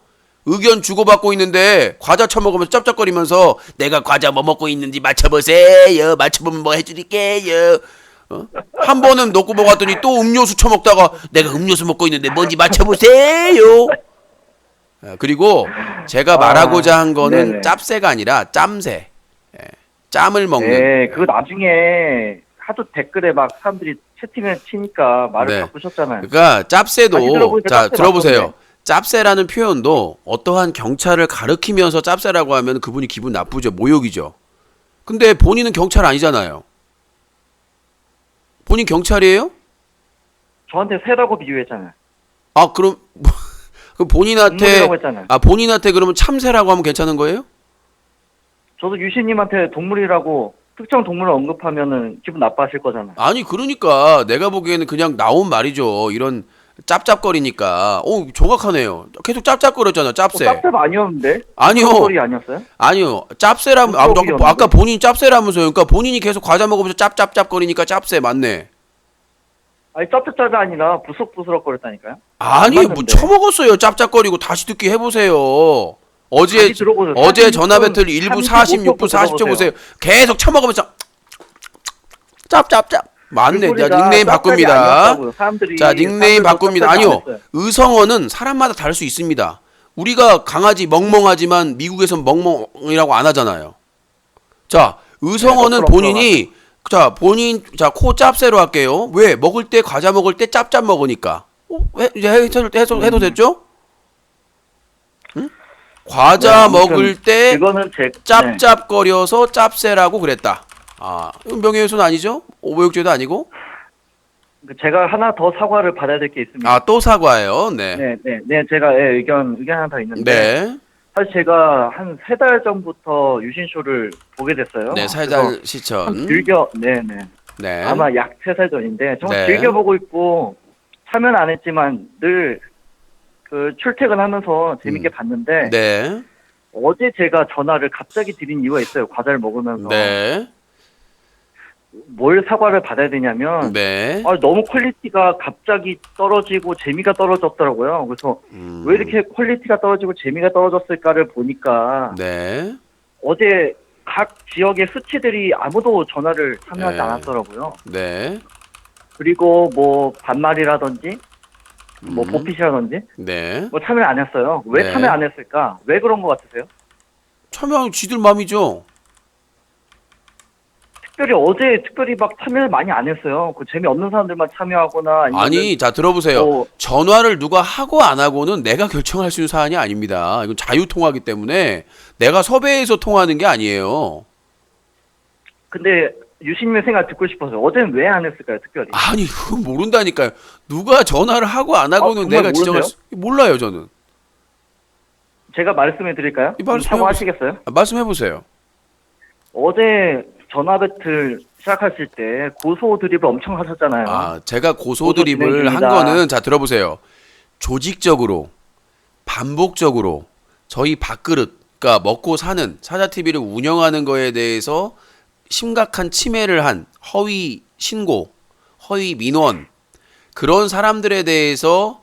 의견 주고받고 있는데 과자 처먹으면서 쩝쩝거리면서 내가 과자 뭐 먹고 있는지 맞춰보세요. 맞춰보면 뭐 해드릴게요. 한 번은 놓고 먹었더니 또 음료수 처먹다가 내가 음료수 먹고 있는데 뭔지 맞춰보세요. 그리고 제가 말하고자 한 거는 네네. 짭새가 아니라 짬새. 짬을 먹는. 네, 그거 나중에 하도 댓글에 막 사람들이 채팅을 치니까 말을 네. 바꾸셨잖아요. 그러니까 다시 짭새도 들어보니까 자 짭새 들어보세요. 맞던데. 짭새라는 표현도 어떠한 경찰을 가르치면서 짭새라고 하면 그분이 기분 나쁘죠. 모욕이죠. 근데 본인은 경찰 아니잖아요. 본인 경찰이에요? 저한테 새라고 비유했잖아요. 아 그럼 그 본인한테 동물이라고 했잖아요. 본인한테 그러면 참새라고 하면 괜찮은 거예요? 저도 유신님한테 동물이라고 특정 동물을 언급하면은 기분 나빠하실 거잖아요. 아니 그러니까 내가 보기에는 그냥 나온 말이죠. 이런 짭짭거리니까. 오 정확하네요. 계속 짭짭거렸잖아. 짭새. 짭새가 아니었는데? 아니요. 소리 아니었어요? 아니요. 짭새라면 불법이었는데? 아까 본인 짭새라면서요. 그러니까 본인이 계속 과자 먹으면서 짭짭짭거리니까 짭새 맞네. 아니 짭짭짭이 아니라 부스럭부스럭거렸다니까요. 아니 뭐 맞는데. 처먹었어요. 짭짭거리고 다시 듣기 해보세요. 어제 다시 들어보세요. 어제 36분, 전화 배틀 1부 46분 40초 보세요. 들어보세요. 계속 처먹으면서 짭짭짭. 맞네. 그 자 소리가 닉네임 짭짭이 바꿉니다. 아니었다고요. 사람들이 자 닉네임 사람들도 바꿉니다. 짭짭이 아니요. 안 했어요. 의성어는 사람마다 다를 수 있습니다. 우리가 강아지 멍멍하지만 미국에선 멍멍이라고 안 하잖아요. 자 의성어는 네, 본인이 코 짭새로 할게요. 왜? 먹을 때 과자 먹을 때 짭짭 먹으니까. 이제 해도 됐죠? 응? 과자 네, 아무튼 먹을 때 그거는 제 짭짭거려서 짭새라고 그랬다. 아, 이건 명예훼손 아니죠? 오보육죄도 아니고? 제가 하나 더 사과를 받아야 될 게 있습니다. 아, 또 사과예요? 네. 네, 제가 의견 하나 더 있는데. 네. 사실 제가 한 3달 전부터 유신쇼를 보게 됐어요. 네, 그래서 살달 참 시천. 네네. 네. 아마 약 3살 전인데, 정말 네. 즐겨보고 있고, 참여는 안 했지만, 늘, 출퇴근하면서 재밌게 봤는데, 네. 어제 제가 전화를 갑자기 드린 이유가 있어요. 과자를 먹으면서. 네. 뭘 사과를 받아야 되냐면, 네. 너무 퀄리티가 갑자기 떨어지고 재미가 떨어졌더라고요. 그래서 왜 이렇게 퀄리티가 떨어지고 재미가 떨어졌을까를 보니까 네. 어제 각 지역의 수치들이 아무도 전화를 참여하지 네. 않았더라고요. 네. 그리고 뭐 반말이라든지 뭐 보핏이라든지 네. 뭐 참여 안 했어요. 왜 네. 참여 안 했을까? 왜 그런 것 같으세요? 참여하면 지들 맘이죠. 특별히 막 참여를 많이 안 했어요. 그 재미없는 사람들만 참여하거나 아니면 아니, 자, 들어보세요. 뭐 전화를 누가 하고 안 하고는 내가 결정할 수 있는 사안이 아닙니다. 이건 자유통화기 때문에 내가 섭외해서 통화하는 게 아니에요. 근데 유신님의 생각 듣고 싶어서 어제는 왜 안 했을까요? 특별히. 아니, 그건 모른다니까요. 누가 전화를 하고 안 하고는 정말 내가 지정할 수, 몰라요, 저는. 제가 말씀해 드릴까요? 사과하시겠어요? 말씀해보세요. 어제 전화 배틀 시작하실 때 고소 드립을 엄청 하셨잖아요. 아, 제가 고소 고소 드립을 진행 한 중이다. 거는, 자, 들어보세요. 조직적으로, 반복적으로, 저희 밥그릇, 그러니까 먹고 사는 사자TV를 운영하는 거에 대해서 심각한 침해를 한 허위 신고, 허위 민원, 그런 사람들에 대해서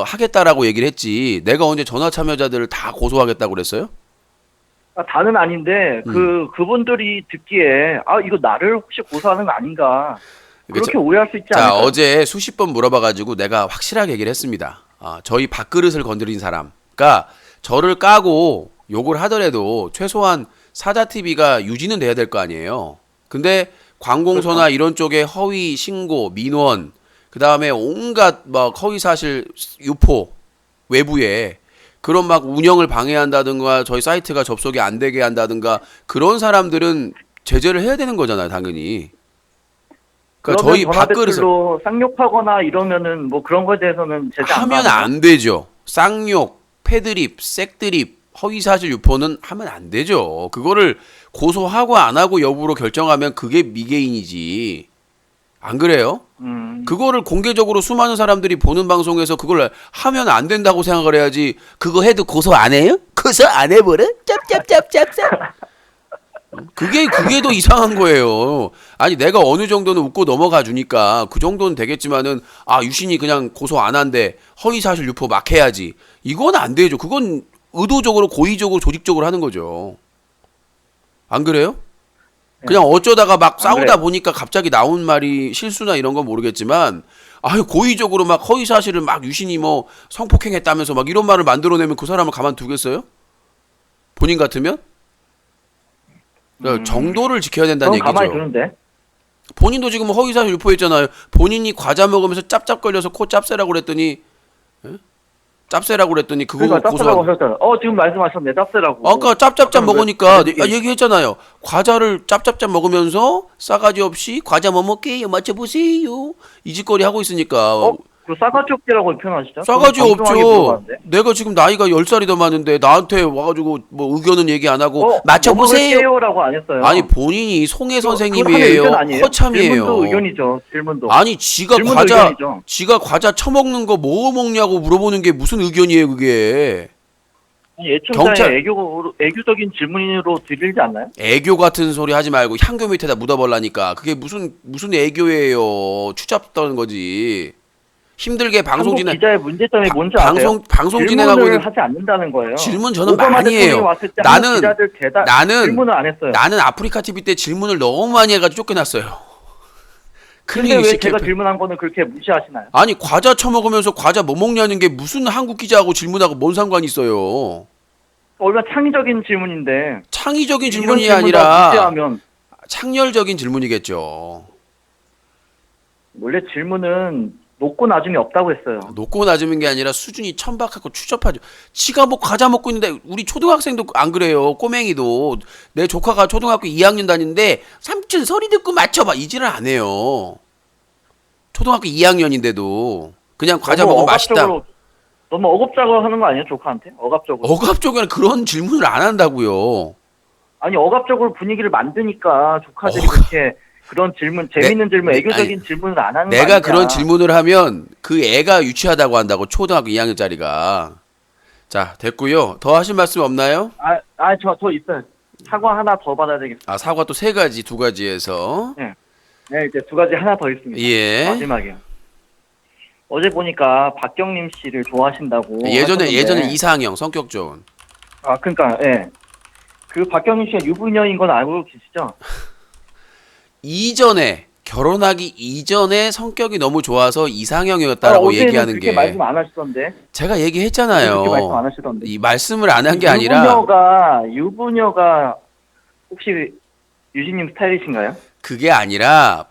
하겠다라고 얘기를 했지. 내가 언제 전화 참여자들을 다 고소하겠다고 그랬어요? 다는 아닌데 그분들이 듣기에 이거 나를 혹시 고소하는 거 아닌가 그렇게 오해할 수 있지 자, 않을까요? 어제 수십 번 물어봐가지고 내가 확실하게 얘기를 했습니다. 저희 밥그릇을 건드린 사람, 그러니까 저를 까고 욕을 하더라도 최소한 사자TV가 유지는 돼야 될 거 아니에요. 근데 관공서나 그렇죠. 이런 쪽에 허위 신고, 민원, 그 다음에 온갖 막 허위 사실 유포 외부에 그런 막 운영을 방해한다든가 저희 사이트가 접속이 안 되게 한다든가 그런 사람들은 제재를 해야 되는 거잖아요, 당연히. 그러니까 그러면 저희 전화 밥그릇을 배틀로 쌍욕하거나 이러면은 뭐 그런 거에 대해서는 제재 안 하면 받아요? 안 되죠. 쌍욕, 패드립, 색드립, 허위사실 유포는 하면 안 되죠. 그거를 고소하고 안 하고 여부로 결정하면 그게 미개인이지. 안 그래요? 그거를 공개적으로 수많은 사람들이 보는 방송에서 그걸 하면 안 된다고 생각을 해야지. 그거 해도 고소 안 해요? 고소 안 해버려? 짭짭짭짭짭. 그게 더 이상한 거예요. 아니, 내가 어느 정도는 웃고 넘어가 주니까 그 정도는 되겠지만은, 유신이 그냥 고소 안 한대. 허위사실 유포 막 해야지. 이건 안 되죠. 그건 의도적으로, 고의적으로, 조직적으로 하는 거죠. 안 그래요? 그냥 어쩌다가 막 싸우다 그래요. 보니까 갑자기 나온 말이 실수나 이런 건 모르겠지만, 고의적으로 막 허위사실을 막 유신이 뭐 성폭행했다면서 막 이런 말을 만들어내면 그 사람을 가만두겠어요? 본인 같으면? 그러니까 정도를 지켜야 된다는 그럼 가만히 얘기죠. 두는데. 본인도 지금 허위사실 유포했잖아요. 본인이 과자 먹으면서 짭짭 걸려서 코 짭새라고 그랬더니, 짭새라고 그랬더니 그거 그러니까 짭새라고 고소. 하셨잖아요. 지금 말씀하셨네, 짭새라고. 아까 짭짭짭 그럼 왜- 먹으니까 왜- 얘기했잖아요. 과자를 짭짭짭 먹으면서 싸가지 없이 과자 뭐 먹게요? 맞춰보세요. 이 짓거리 하고 있으니까. 그 싸가지 없게라고 표현하시죠? 싸가지 저는 정중하게 없죠. 물어봤는데. 내가 지금 나이가 10살이 더 많은데 나한테 와가지고 뭐 의견은 얘기 안 하고 맞춰보세요. 먹을게요라고 안 했어요. 아니, 본인이 송혜 그건 선생님이에요. 의견 아니에요? 허참이에요. 질문도 의견이죠. 질문도. 아니, 지가 질문도 과자 의견이죠. 처먹는 거 뭐 먹냐고 물어보는 게 무슨 의견이에요, 그게. 애청자의 애교적인 질문으로 들리지 않나요? 애교 같은 소리 하지 말고 향교 밑에다 묻어버라니까. 그게 무슨 애교예요. 추잡 떠는 거지. 힘들게 방송 한국 진행 기자의 문제점이 뭔지 아세요? 방송 진행하고 질문을 있는 하지 않는다는 거예요. 질문 저는 오바마 많이 대통령이 해요. 왔을 때 나는- 한국 기자들 질문을 안 했어요. 나는 아프리카 TV 때 질문을 너무 많이 해가지고 쫓겨났어요. 근데 클릭 왜 시킬 제가 때. 질문한 거는 그렇게 무시하시나요? 아니, 과자 처먹으면서 과자 뭐 먹냐는 게 무슨 한국 기자하고 질문하고 뭔 상관이 있어요. 얼마나 창의적인 질문인데 창의적인 이런 질문이 질문 다 아니라 무시하면 창렬적인 질문이겠죠. 원래 질문은 높고 낮음이 없다고 했어요. 높고 낮은 게 아니라 수준이 천박하고 추접하죠. 지가 뭐 과자 먹고 있는데 우리 초등학생도 안 그래요. 꼬맹이도. 내 조카가 초등학교 2학년 다니는데 삼촌 소리 듣고 맞춰봐. 이질을 안 해요. 초등학교 2학년인데도 그냥 과자 너무 먹으면 맛있다. 억압적으로- 너무 억압적으로 하는 거 아니에요, 조카한테? 억압적으로. 억압적으로 그런 질문을 안 한다고요. 아니, 억압적으로 분위기를 만드니까 조카들이 그렇게 그런 질문, 재밌는 질문, 애교적인 질문을 안 하는 거 내가 아니냐. 그런 질문을 하면 그 애가 유치하다고 한다고 초등학교 2학년짜리가. 자, 됐고요. 더 하실 말씀 없나요? 저 있어요. 사과 하나 더 받아야 되겠습니다. 아, 사과 또 세 가지, 두 가지에서. 네, 이제 두 가지 하나 더 있습니다. 예. 마지막이요. 어제 보니까 박경림 씨를 좋아하신다고. 예전에 하셨는데, 이상형, 성격 좋은. 그러니까, 예. 그 박경림 씨가 유부녀인 건 알고 계시죠? 이전에 결혼하기 이전에 성격이 너무 좋아서 이상형이었다라고 어제는 얘기하는 그렇게 게 말씀 안 하시던데. 제가 얘기했잖아요. 그렇게 말씀 안 하시던데. 이 말씀을 안 한 게 아니라 유부녀가 혹시 유진님 스타일이신가요? 그게 아니라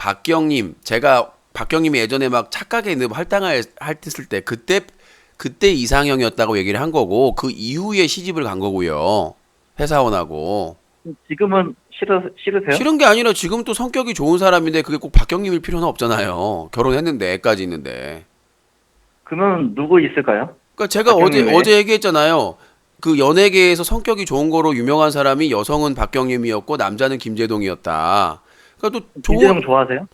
제가 박경님이 예전에 막 착각에 있는 할당을 했을 때 그때 이상형이었다고 얘기를 한 거고 그 이후에 시집을 간 거고요. 회사원하고. 지금은 싫으세요? 싫은 게 아니라 지금 또 성격이 좋은 사람인데 그게 꼭 박경님일 필요는 없잖아요. 결혼했는데 애까지 있는데. 그러면 누구 있을까요? 그러니까 제가 박경림 외에? 어제 얘기했잖아요. 그 연예계에서 성격이 좋은 거로 유명한 사람이 여성은 박경림이었고 남자는 김재동이었다. 그러니까 또 김재동 좋아하세요?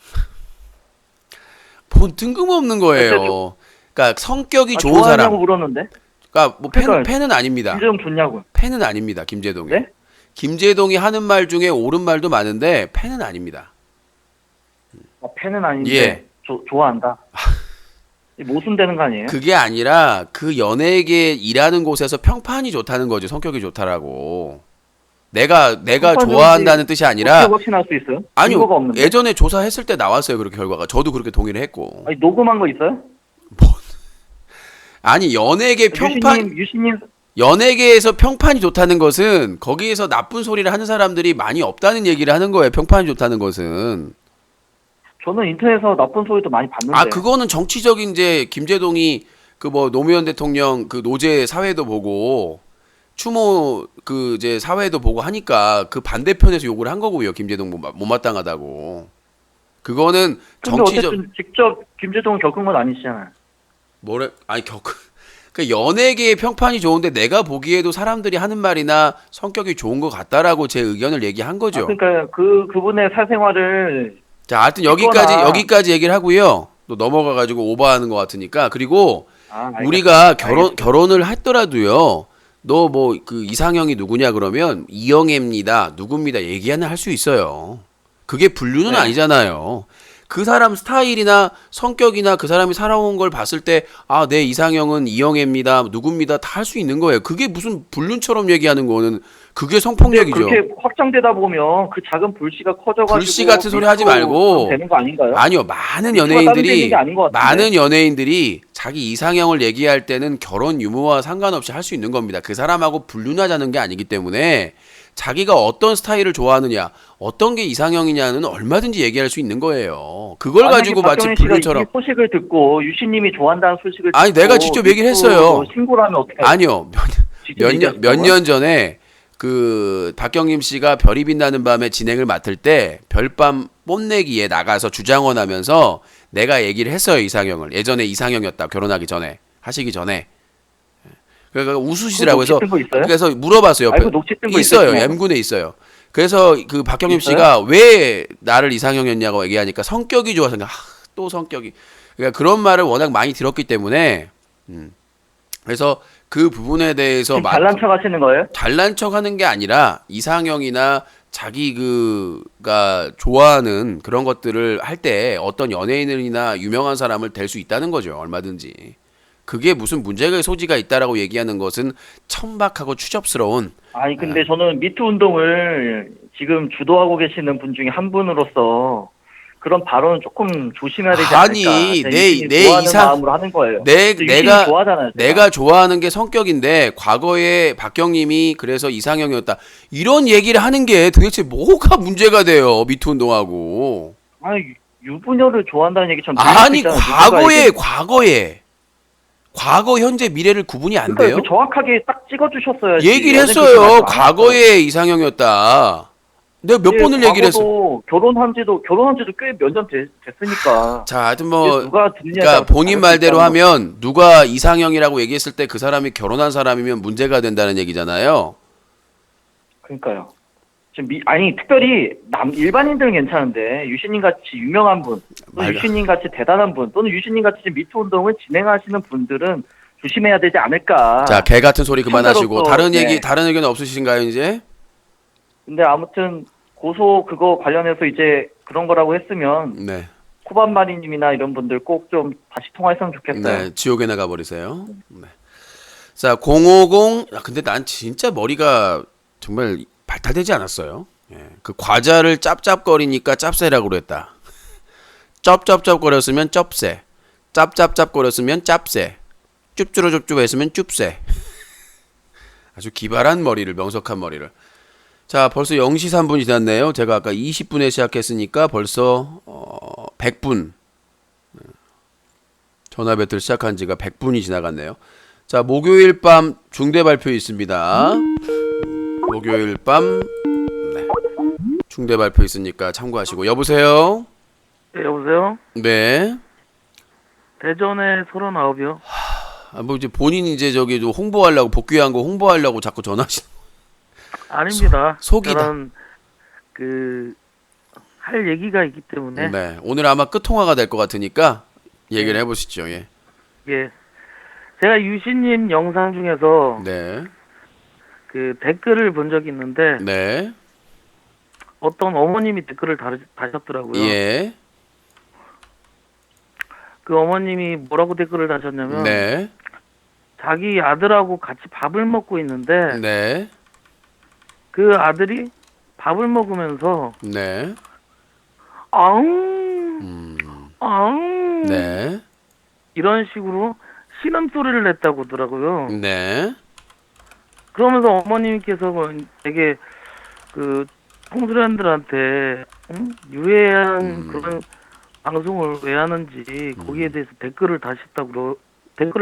뭐 뜬금없는 거예요. 그러니까 성격이 좋은 좋아하냐고 사람. 물었는데 그러니까 뭐 그러니까 팬은 아닙니다. 김재동 좋냐고. 팬은 아닙니다. 김재동이. 네? 김재동이 하는 말 중에 옳은 말도 많은데 팬은 아닙니다. 팬은 아닌데 예. 좋아한다. 모순되는 거 아니에요? 그게 아니라 그 연예계 일하는 곳에서 평판이 좋다는 거죠. 성격이 좋다라고. 내가 좋아한다는 뜻이 아니라 어떻게 확신할 수 있어요? 아니요. 증거가 없는데. 예전에 조사했을 때 나왔어요. 그렇게 결과가. 저도 그렇게 동의를 했고. 아니, 녹음한 거 있어요? 아니 연예계 평판 유신님 연예계에서 평판이 좋다는 것은 거기에서 나쁜 소리를 하는 사람들이 많이 없다는 얘기를 하는 거예요. 평판이 좋다는 것은. 저는 인터넷에서 나쁜 소리도 많이 봤는데. 아, 그거는 정치적인 이제 김재동이 그 뭐 노무현 대통령 그 노제 사회도 보고 추모 그 이제 사회도 보고 하니까 그 반대편에서 욕을 한 거고요. 김재동 못마땅하다고. 그거는 근데 정치적 어쨌든 직접 김재동을 겪은 건 아니시잖아요. 아니 그 연예계의 평판이 좋은데 내가 보기에도 사람들이 하는 말이나 성격이 좋은 것 같다라고 제 의견을 얘기한 거죠. 그러니까 그분의 사생활을 자, 하여튼 있거나. 여기까지 얘기를 하고요. 또 넘어가가지고 오버하는 것 같으니까. 그리고 알겠습니다. 우리가 결혼을 했더라도요. 너 뭐 그 이상형이 누구냐 그러면 이영애입니다. 누굽니다. 얘기는 할 수 있어요. 그게 분류는 네. 아니잖아요. 그 사람 스타일이나 성격이나 그 사람이 살아온 걸 봤을 때 아, 내 이상형은 이영애입니다. 누굽니다. 다 할 수 있는 거예요. 그게 무슨 불륜처럼 얘기하는 거는 그게 성폭력이죠. 그렇게 확장되다 보면 그 작은 불씨가 커져가지고 불씨 같은 소리 하지 말고. 되는 거 아닌가요? 아니요. 많은 다른 연예인들이 게 아닌 것 같은데. 많은 연예인들이 자기 이상형을 얘기할 때는 결혼 유무와 상관없이 할 수 있는 겁니다. 그 사람하고 불륜하자는 게 아니기 때문에 자기가 어떤 스타일을 좋아하느냐, 어떤 게 이상형이냐는 얼마든지 얘기할 수 있는 거예요. 그걸 가지고 마치 박경림 씨가 불륜처럼. 이 소식을 듣고 유신님이 좋아한다는 소식을 아니, 듣고 내가 직접 얘기를 했어요. 신고를 하면 어떻게 아니요. 몇 년 전에 그 박경림 씨가 별이 빛나는 밤에 진행을 맡을 때 별밤 뽐내기에 나가서 주장원 하면서 내가 얘기를 했어요. 이상형을. 예전에 이상형이었다. 결혼하기 전에. 하시기 전에. 그러니까 웃으시더라고요. 녹취 뜬거 있어요? 그래서 물어봤어요. 아이고, 녹취 뜬거 있어요. 있어요? M군에 있어요. 그래서 그 박경림 있어요? 씨가 왜 나를 이상형이었냐고 얘기하니까 성격이 좋아서 또 성격이. 그러니까 그런 말을 워낙 많이 들었기 때문에 그래서 그 부분에 대해서 잘난 척 하시는 거예요? 잘난 척 하는 게 아니라 이상형이나 자기 그가 좋아하는 그런 것들을 할 때 어떤 연예인이나 유명한 사람을 댈 수 있다는 거죠. 얼마든지. 그게 무슨 문제의 소지가 있다라고 얘기하는 것은 천박하고 추접스러운. 아니 근데 저는 미투 운동을 지금 주도하고 계시는 분 중에 한 분으로서 그런 발언은 조금 조심해야 되지 않을까. 아니, 유신이 내 좋아하는 이상- 마음으로 하는 거예요. 내가 유신이 좋아하잖아요. 내가 좋아하는 게 성격인데 과거에 박경림이 그래서 이상형이었다. 이런 얘기를 하는 게 도대체 뭐가 문제가 돼요? 미투 운동하고. 아니 유부녀를 좋아한다는 얘기 참 아니 과거 현재 미래를 구분이 안 돼요? 정확하게 딱 찍어주셨어야지. 얘기를 연예인 했어요. 말씀 안 과거에 이상형이었다. 내가 몇 번을 얘기를 했어. 결혼한 지도 꽤 몇 년 됐으니까. 자, 하여튼 이게 뭐 누가 듣느냐에 그러니까 따라서 본인 다를 수 말대로 있다는 하면 누가 이상형이라고 얘기했을 때 그 사람이 결혼한 사람이면 문제가 된다는 얘기잖아요. 그러니까요. 지금 아니 특별히 일반인들은 괜찮은데 유신님 같이 유명한 분, 또 말가- 유신님 같이 대단한 분, 또는 유신님 같이 미투 운동을 진행하시는 분들은 조심해야 되지 않을까. 자, 개 같은 소리 그만하시고 현재로서, 다른 얘기 네. 다른 의견 없으신가요, 이제? 근데 아무튼 고소 그거 관련해서 이제 그런 거라고 했으면 네. 코반마리님이나 이런 분들 꼭 좀 다시 통화했으면 좋겠어요. 네, 지옥에 나가 버리세요. 네. 자, 050. 근데 난 진짜 머리가 정말 발달되지 않았어요. 예. 그 과자를 짭짭거리니까 짭새라고 그랬다. 쩝쩝쩝거렸으면 쩝새. 짭짭짭거렸으면 짭새. 쭈쭈루쭈쭈 했으면 쭈새. 아주 기발한 머리를, 명석한 머리를. 자, 벌써 0시 3분이 지났네요. 제가 아까 20분에 시작했으니까 벌써 100분. 전화 배틀 시작한 지가 100분이 지나갔네요. 자, 목요일 밤 중대 발표 있습니다. 목요일 밤 네. 중대 발표 있으니까 참고하시고. 여보세요? 네, 여보세요? 네. 대전에 39이요. 아, 뭐 이제 본인 이제 저기 좀 홍보하려고 복귀한 거 홍보하려고 자꾸 전화하시. 아닙니다. 속이다. 저는 할 얘기가 있기 때문에 네. 오늘 아마 끝통화가 될 것 같으니까 얘기를 해보시죠. 예. 예. 제가 유신님 영상 중에서 네. 그 댓글을 본 적이 있는데 네. 어떤 어머님이 댓글을 다셨더라고요. 예. 그 어머님이 뭐라고 댓글을 다셨냐면 네. 자기 아들하고 같이 밥을 먹고 있는데 네. 그 아들이 밥을 먹으면서 네. 아웅 아웅 네. 이런 식으로 신음소리를 냈다고 하더라고요. 네. 그러면서 어머님께서 되게 그 청소년들한테 유해한 그런 방송을 왜 하는지 거기에 대해서 댓글을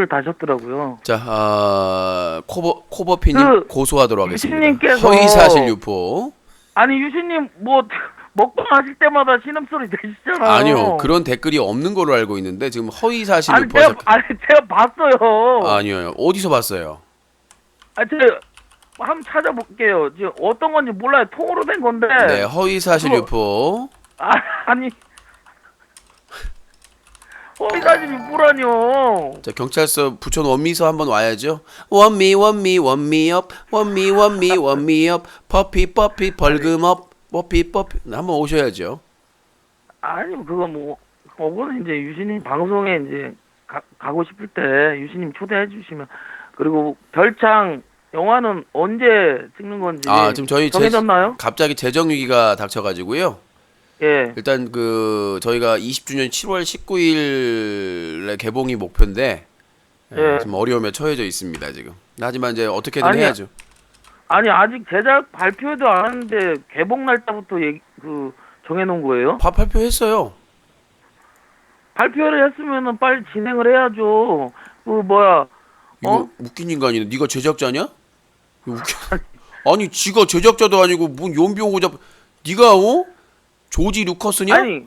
다셨더라고요. 자, 코버피님 그 고소하도록 하겠습니다. 유신님께서 허위사실 유포. 아니 유신님 뭐 먹방 하실 때마다 신음소리 내시잖아요. 아니요, 그런 댓글이 없는 걸로 알고 있는데 지금 허위사실 아니 유포하셨. 제가 봤어요. 아니요, 어디서 봤어요? 제가 한번 찾아볼게요. 지금 어떤 건지 몰라요. 통으로 된 건데. 네, 허위사실 그거- 유포. 아니 허위사실이 뭐라뇨. 자, 경찰서 부천 원미서 한번 와야죠. 원미업, 원미업, 퍼피 벌금업, 퍼피 한번 오셔야죠. 아니 그거 뭐 그거는 이제 유신님 방송에 이제 가고 싶을 때 유신님 초대해 주시면 그리고 별창 영화는 언제 찍는 건지 지금 저희 정해졌나요? 갑자기 재정 위기가 닥쳐가지고요. 예. 일단 저희가 20주년 7월 19일에 개봉이 목표인데 예. 좀 어려움에 처해져 있습니다 지금. 하지만 이제 어떻게든 아니야. 해야죠. 아니 아직 제작 발표도 안 했는데 개봉 날짜부터 정해놓은 거예요? 발표했어요. 발표를 했으면은 빨리 진행을 해야죠. 이거 웃긴 인간이네. 네가 제작자냐? 이거 아니 지가 제작자도 아니고 뭔 연비 오고 잡. 네가 조지 루커스냐? 아니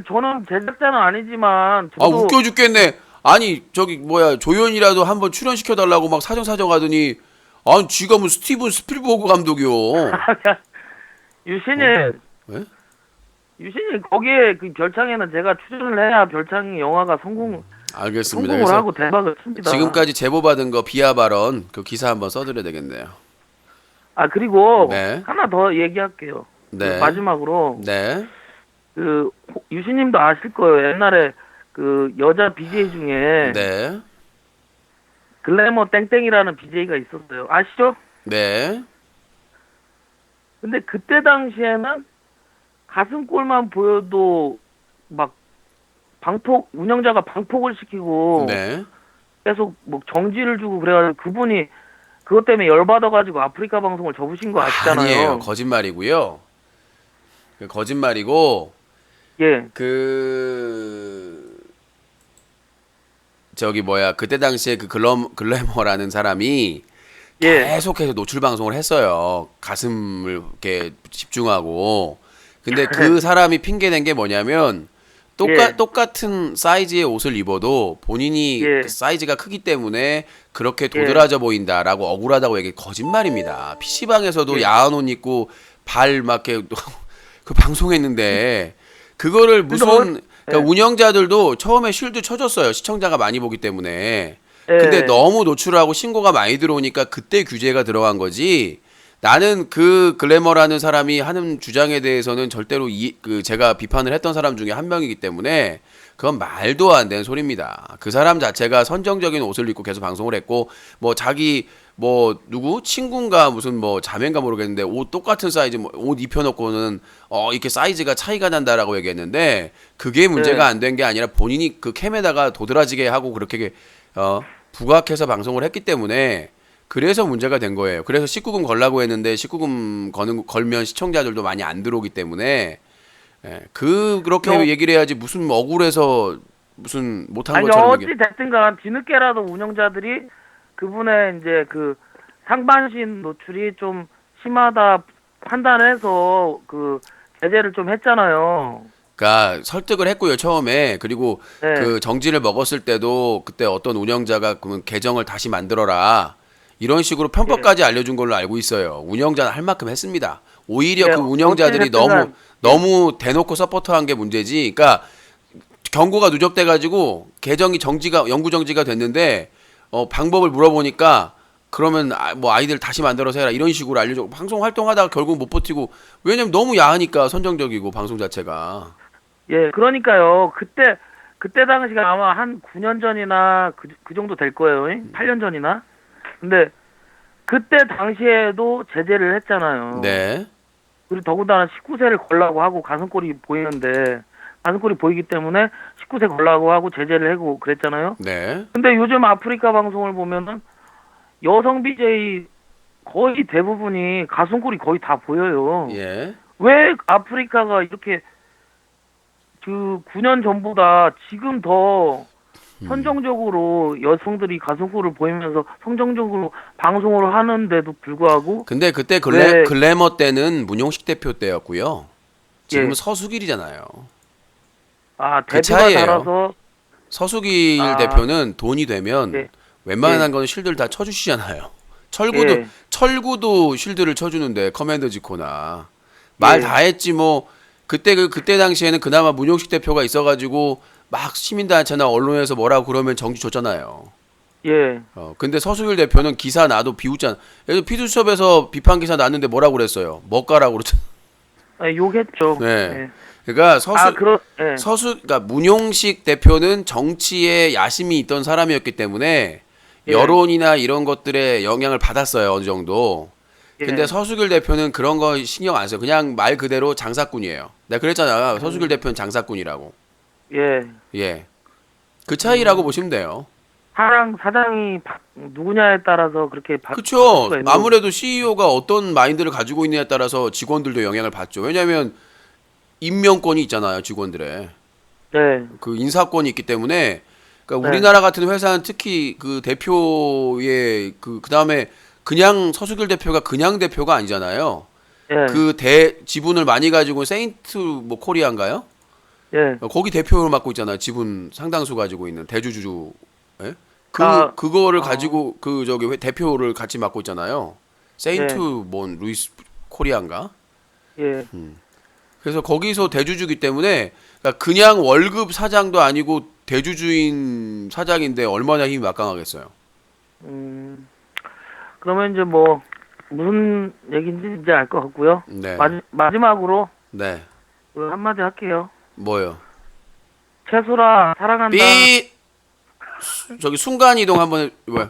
저는 제작자는 아니지만 저도 웃겨 죽겠네. 아니 조연이라도 한번 출연시켜 달라고 막 사정 하더니 아니 지가 뭐 스티븐 스필버그 감독이요. 유신님 왜? 유신님 거기에 그 별창에는 제가 출연을 해야 별창이 영화가 알겠습니다. 성공을 하고 대박을 칩니다. 지금까지 제보 받은 거 비하 발언 그 기사 한번 써드려야 되겠네요. 그리고 네. 하나 더 얘기할게요. 네. 그 마지막으로 네. 그 유신님도 아실 거예요. 옛날에 그 여자 BJ 중에 네. 글래머 땡땡이라는 BJ가 있었어요. 아시죠? 네. 근데 그때 당시에는 가슴골만 보여도 막 운영자가 방폭을 시키고 네. 계속 뭐 정지를 주고 그래가지고 그분이 그것 때문에 열받아가지고 아프리카 방송을 접으신 거 아시잖아요. 아니에요. 거짓말이고요. 거짓말이고 예. 그때 당시에 그 글래머라는 사람이 예. 계속해서 노출 방송을 했어요. 가슴을 이렇게 집중하고. 근데 그 사람이 핑계낸 게 뭐냐면 예. 똑같은 사이즈의 옷을 입어도 본인이 예. 그 사이즈가 크기 때문에 그렇게 도드라져 보인다라고 억울하다고 얘기 거짓말입니다. PC방에서도 예. 야한 옷 입고 발 막 이렇게 그 방송했는데 그거를 무슨 그러니까 예. 운영자들도 처음에 쉴드 쳐줬어요. 시청자가 많이 보기 때문에. 예. 근데 너무 노출하고 신고가 많이 들어오니까 그때 규제가 들어간 거지. 나는 그 글래머라는 사람이 하는 주장에 대해서는 절대로 제가 비판을 했던 사람 중에 한 명이기 때문에 그건 말도 안 되는 소리입니다. 그 사람 자체가 선정적인 옷을 입고 계속 방송을 했고 뭐 자기 뭐 누구 친구인가 무슨 뭐 자매인가 모르겠는데 옷 똑같은 사이즈 옷 입혀놓고는 이렇게 사이즈가 차이가 난다라고 얘기했는데 그게 문제가 네. 안 된 게 아니라 본인이 그 캠에다가 도드라지게 하고 그렇게 부각해서 방송을 했기 때문에 그래서 문제가 된 거예요. 그래서 19금 걸라고 했는데 19금 걸면 시청자들도 많이 안 들어오기 때문에 그렇게 요- 얘기를 해야지 무슨 억울해서 무슨 못한 아니 것처럼 어찌 됐든간 뒤늦게라도 운영자들이 그분의 이제 그 상반신 노출이 좀 심하다 판단해서 그 제재를 좀 했잖아요. 그러니까 설득을 했고요 처음에. 그리고 네. 그 정지를 먹었을 때도 그때 어떤 운영자가 그러면 계정을 다시 만들어라 이런 식으로 편법까지 알려준 걸로 알고 있어요. 운영자는 할 만큼 했습니다. 오히려 네, 그 운영자들이 어찌됐든 간- 너무 대놓고 서포터한 게 문제지. 그러니까 경고가 누적돼 가지고 계정이 영구 정지가 됐는데 방법을 물어보니까 그러면 뭐 아이들 다시 만들어서 해라 이런 식으로 알려줘. 방송 활동하다가 결국 못 버티고. 왜냐면 너무 야하니까 선정적이고 방송 자체가. 예, 그러니까요. 그때 당시가 아마 한 9년 전이나 그 정도 될 거예요. 8년 전이나. 근데 그때 당시에도 제재를 했잖아요. 네. 그리고 더군다나 19세를 걸라고 하고 가슴골이 보이는데 가슴골이 보이기 때문에 19세 걸라고 하고 제재를 하고 그랬잖아요. 네. 근데 요즘 아프리카 방송을 보면은 여성 BJ 거의 대부분이 가슴골이 거의 다 보여요. 예. 왜 아프리카가 이렇게 그 9년 전보다 지금 더 선정적으로 여성들이 가슴골을 보이면서 성정적으로 방송을 하는데도 불구하고 근데 그때 왜- 글래머 때는 문용식 대표 때였고요. 지금은 예. 서수길이잖아요. 아 그 대표가 차이예요. 달아서 서수길 아. 대표는 돈이 되면 예. 웬만한 예. 거는 쉴드를 다 쳐주시잖아요. 예. 철구도 쉴드를 쳐주는데 커맨더 지코나 말 예. 다 했지 뭐. 그때 당시에는 그나마 문용식 대표가 있어가지고 막 시민단체나 언론에서 뭐라고 그러면 정지 줬잖아요. 예. 근데 서수길 대표는 기사 나도 비웃잖아. 그래서 피드수첩에서 비판 기사 났는데 뭐라고 그랬어요? 먹가라고 그랬잖아. 아, 욕했죠. 네. 예. 그러니까 예. 그러니까 문용식 대표는 정치에 야심이 있던 사람이었기 때문에 예. 여론이나 이런 것들에 영향을 받았어요 어느 정도. 예. 근데 서수길 대표는 그런 거 신경 안 써요. 그냥 말 그대로 장사꾼이에요. 내가 그랬잖아. 서수길 대표는 장사꾼이라고. 예. 예. 그 차이라고 보시면 돼요. 사장이 누구냐에 따라서 그렇게 그렇죠. 아무래도 CEO가 어떤 마인드를 가지고 있느냐에 따라서 직원들도 영향을 받죠. 왜냐하면 임명권이 있잖아요, 직원들의. 네. 그 인사권이 있기 때문에. 그러니까 네. 우리나라 같은 회사는 특히 그 대표의 그다음에 그냥 서수길 대표가 그냥 대표가 아니잖아요. 예. 그 지분을 많이 가지고 세인트 뭐 코리아인가요? 예. 거기 대표를 맡고 있잖아요. 지분 상당수 가지고 있는 대주주. 예? 그거를 가지고 대표를 같이 맡고 있잖아요. 세인트 루이스 코리아인가? 예. 그래서 거기서 대주주기 때문에 그냥 월급 사장도 아니고 대주주인 사장인데 얼마나 힘이 막강하겠어요. 그러면 이제 뭐 무슨 얘기인지 이제 알 것 같고요. 네. 마지막으로 네. 한마디 할게요. 뭐요? 채소라 사랑한다. 저기 순간 이동 한번 왜?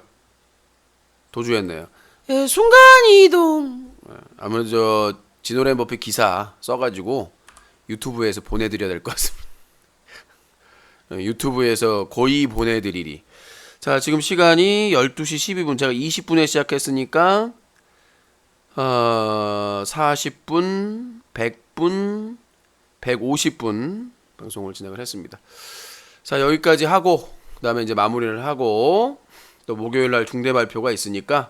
도주했네요. 예, 순간 이동. 아무래도 저 지노랜 버피 기사 써가지고 유튜브에서 보내드려야 될 것 같습니다. 유튜브에서 거의 보내드리리. 자, 지금 시간이 12시 12분. 제가 20분에 시작했으니까 40분, 100분, 150분 방송을 진행을 했습니다. 자, 여기까지 하고 그다음에 이제 마무리를 하고 또 목요일 날 중대 발표가 있으니까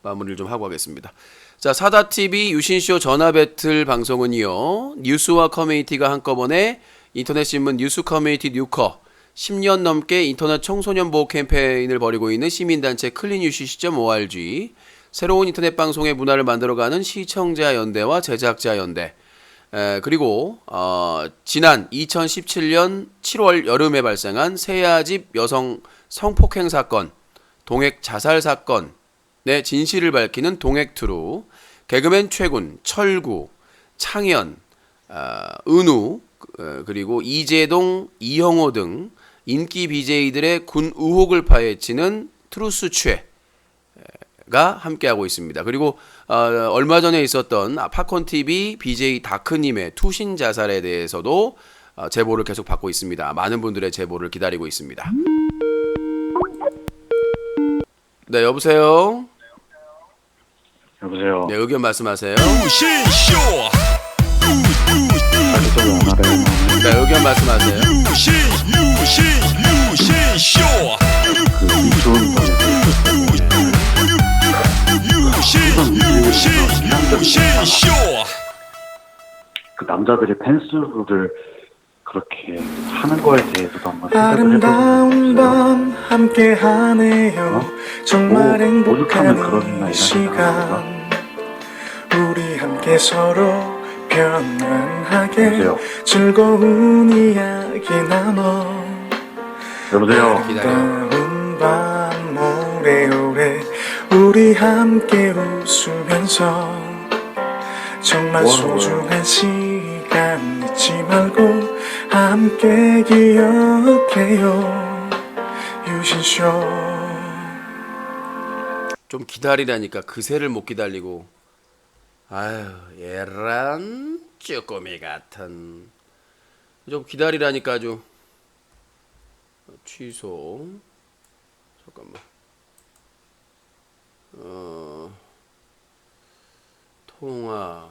마무리를 좀 하고 하겠습니다. 자, 사다TV 유신쇼 전화 배틀 방송은요, 뉴스와 커뮤니티가 한꺼번에 인터넷신문 뉴스 커뮤니티 뉴커, 10년 넘게 인터넷 청소년 보호 캠페인을 벌이고 있는 시민단체 클린유시.org, 새로운 인터넷 방송의 문화를 만들어가는 시청자 연대와 제작자 연대, 그리고 지난 2017년 7월 여름에 발생한 세아집 여성 성폭행 사건, 동액 자살 사건의 진실을 밝히는 동액트루, 개그맨 최군, 철구, 창현, 은우, 그리고 이재동, 이형호 등 인기 BJ들의 군 의혹을 파헤치는 트루스 최가 함께하고 있습니다. 그리고 얼마 전에 있었던 팝콘TV BJ 다크님의 투신 자살에 대해서도 제보를 계속 받고 있습니다. 많은 분들의 제보를 기다리고 있습니다. 네, 여보세요? 여보세요. 네, 의견 말씀하세요. 유신쇼 자기소개 안 하래요. 네, 의견 말씀하세요. 유신쇼 그 미투 유신쇼 그 남자들이 펜스를 그렇게 하는 거에 대해서도 한번 생각을 아름다운 해보세요. 밤 함께 하네요. 정말 오죽하면 그런 행복한 나이가 이 시간 우리 함께 서로 편안하게 여보세요. 즐거운 이야기 나눠 여보세요. 기다려. 아름다운 밤 오래오래 우리 함께 웃으면서 정말 뭐하는 소중한 시간 잊지 말고 함께 기억해요. 유신쇼. 좀 기다리라니까 그새를 못 기다리고. 아유, 얘란 쭈꾸미 같은. 좀 기다리라니까 아주. 취소. 잠깐만. 통화.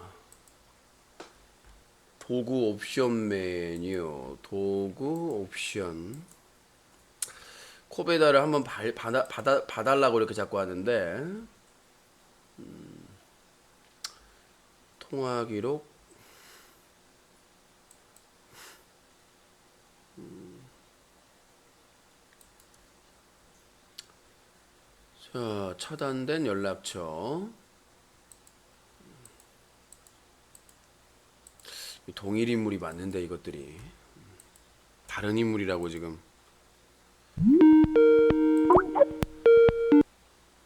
도구 옵션 메뉴. 도구 옵션. 코베다를 한번 봐달라고 이렇게 자꾸 하는데, 통화 기록, 자, 차단된 연락처, 동일 인물이 맞는데 이것들이 다른 인물이라고 지금.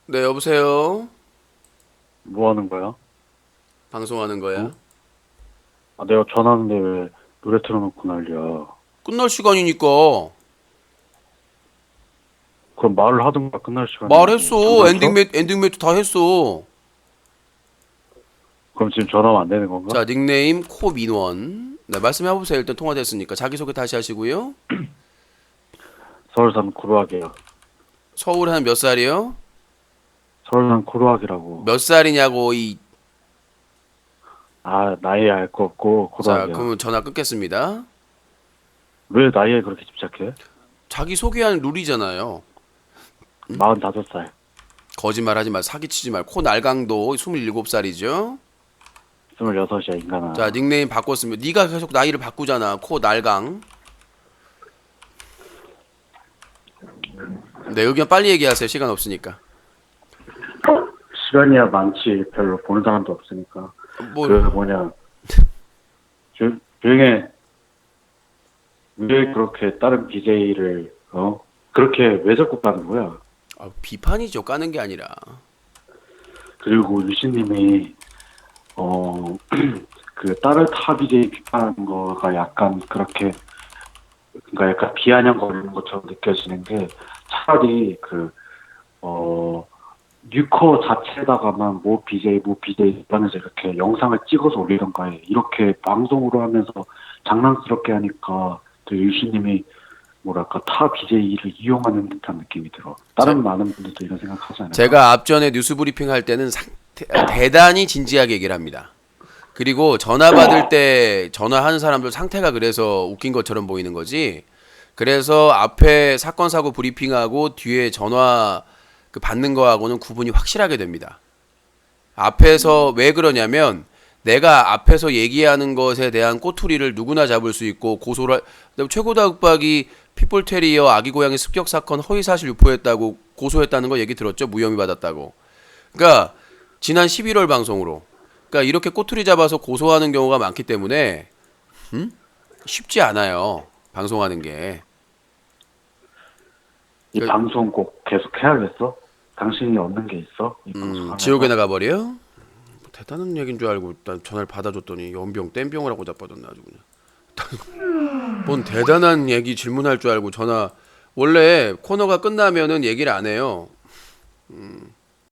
네, 여보세요? 뭐 하는 거야? 방송하는 거야? 아, 내가 전화하는데 왜 노래 틀어놓고 난리야? 끝날 시간이니까. 그럼 말을 하든가 끝날 시간에. 말했어. 엔딩 매트 다 했어. 그럼 지금 전화하면 안 되는 건가? 자, 닉네임 코민원. 네, 말씀해보세요. 일단 통화됐으니까. 자기소개 다시 하시고요. 서울 사는 코로학이야. 서울 한 몇 살이요? 서울 사는 코로학이라고. 몇 살이냐고. 아, 나이 알 거 없고 자, 코로학이야. 그러면 전화 끊겠습니다. 왜 나이에 그렇게 집착해? 자기 소개하는 룰이잖아요. 45살. 거짓말하지 마. 사기치지 말. 코 날강도 27살이죠. 26이야 인간아. 자, 닉네임 바꿨으면 네가 계속 나이를 바꾸잖아. 코 날강. 네, 의견 빨리 얘기하세요. 시간 없으니까. 시간이야 많지. 별로 보는 사람도 없으니까. 뭐 그 뭐냐. 조용해. 왜 그렇게 다른 BJ를 그렇게 왜 자꾸 까는 거야? 비판이죠. 까는 게 아니라. 그리고 유신님이 그 다른 타 BJ 비판하는 거가 약간 그렇게 그러니까 약간 비아냥거리는 것처럼 느껴지는 게 차라리 그 뉴커 자체에다가만 뭐 BJ 하면서 이렇게 영상을 찍어서 올리던가 해. 이렇게 방송으로 하면서 장난스럽게 하니까 또 유신님이 뭐랄까 타 BJ를 이용하는 듯한 느낌이 들어. 다른 많은 분들도 이런 생각하지 않아요? 제가 앞전에 뉴스 브리핑 할 때는 대단히 진지하게 얘기를 합니다. 그리고 전화 받을 때 전화하는 사람들 상태가 그래서 웃긴 것처럼 보이는 거지. 그래서 앞에 사건 사고 브리핑하고 뒤에 전화 그 받는 거하고는 구분이 확실하게 됩니다. 앞에서 왜 그러냐면 내가 앞에서 얘기하는 것에 대한 꼬투리를 누구나 잡을 수 있고 고소를 최고다육박이 핏볼테리어 아기 고양이 습격 사건 허위사실 유포했다고 고소했다는 거 얘기 들었죠? 무혐의 받았다고. 그러니까 지난 11월 방송으로 그러니까 이렇게 꼬투리 잡아서 고소하는 경우가 많기 때문에 쉽지 않아요. 방송하는 게. 이 방송 꼭 계속 해야겠어? 당신이 얻는 게 있어? 이 방송 하면서? 지옥에 나가버려? 뭐 대단한 얘기인 줄 알고 일단 전화를 받아줬더니 연병 땜병을 하고 자빠졌네 아주 그냥. 뭔 대단한 얘기 질문할 줄 알고 전화. 원래 코너가 끝나면은 얘기를 안 해요.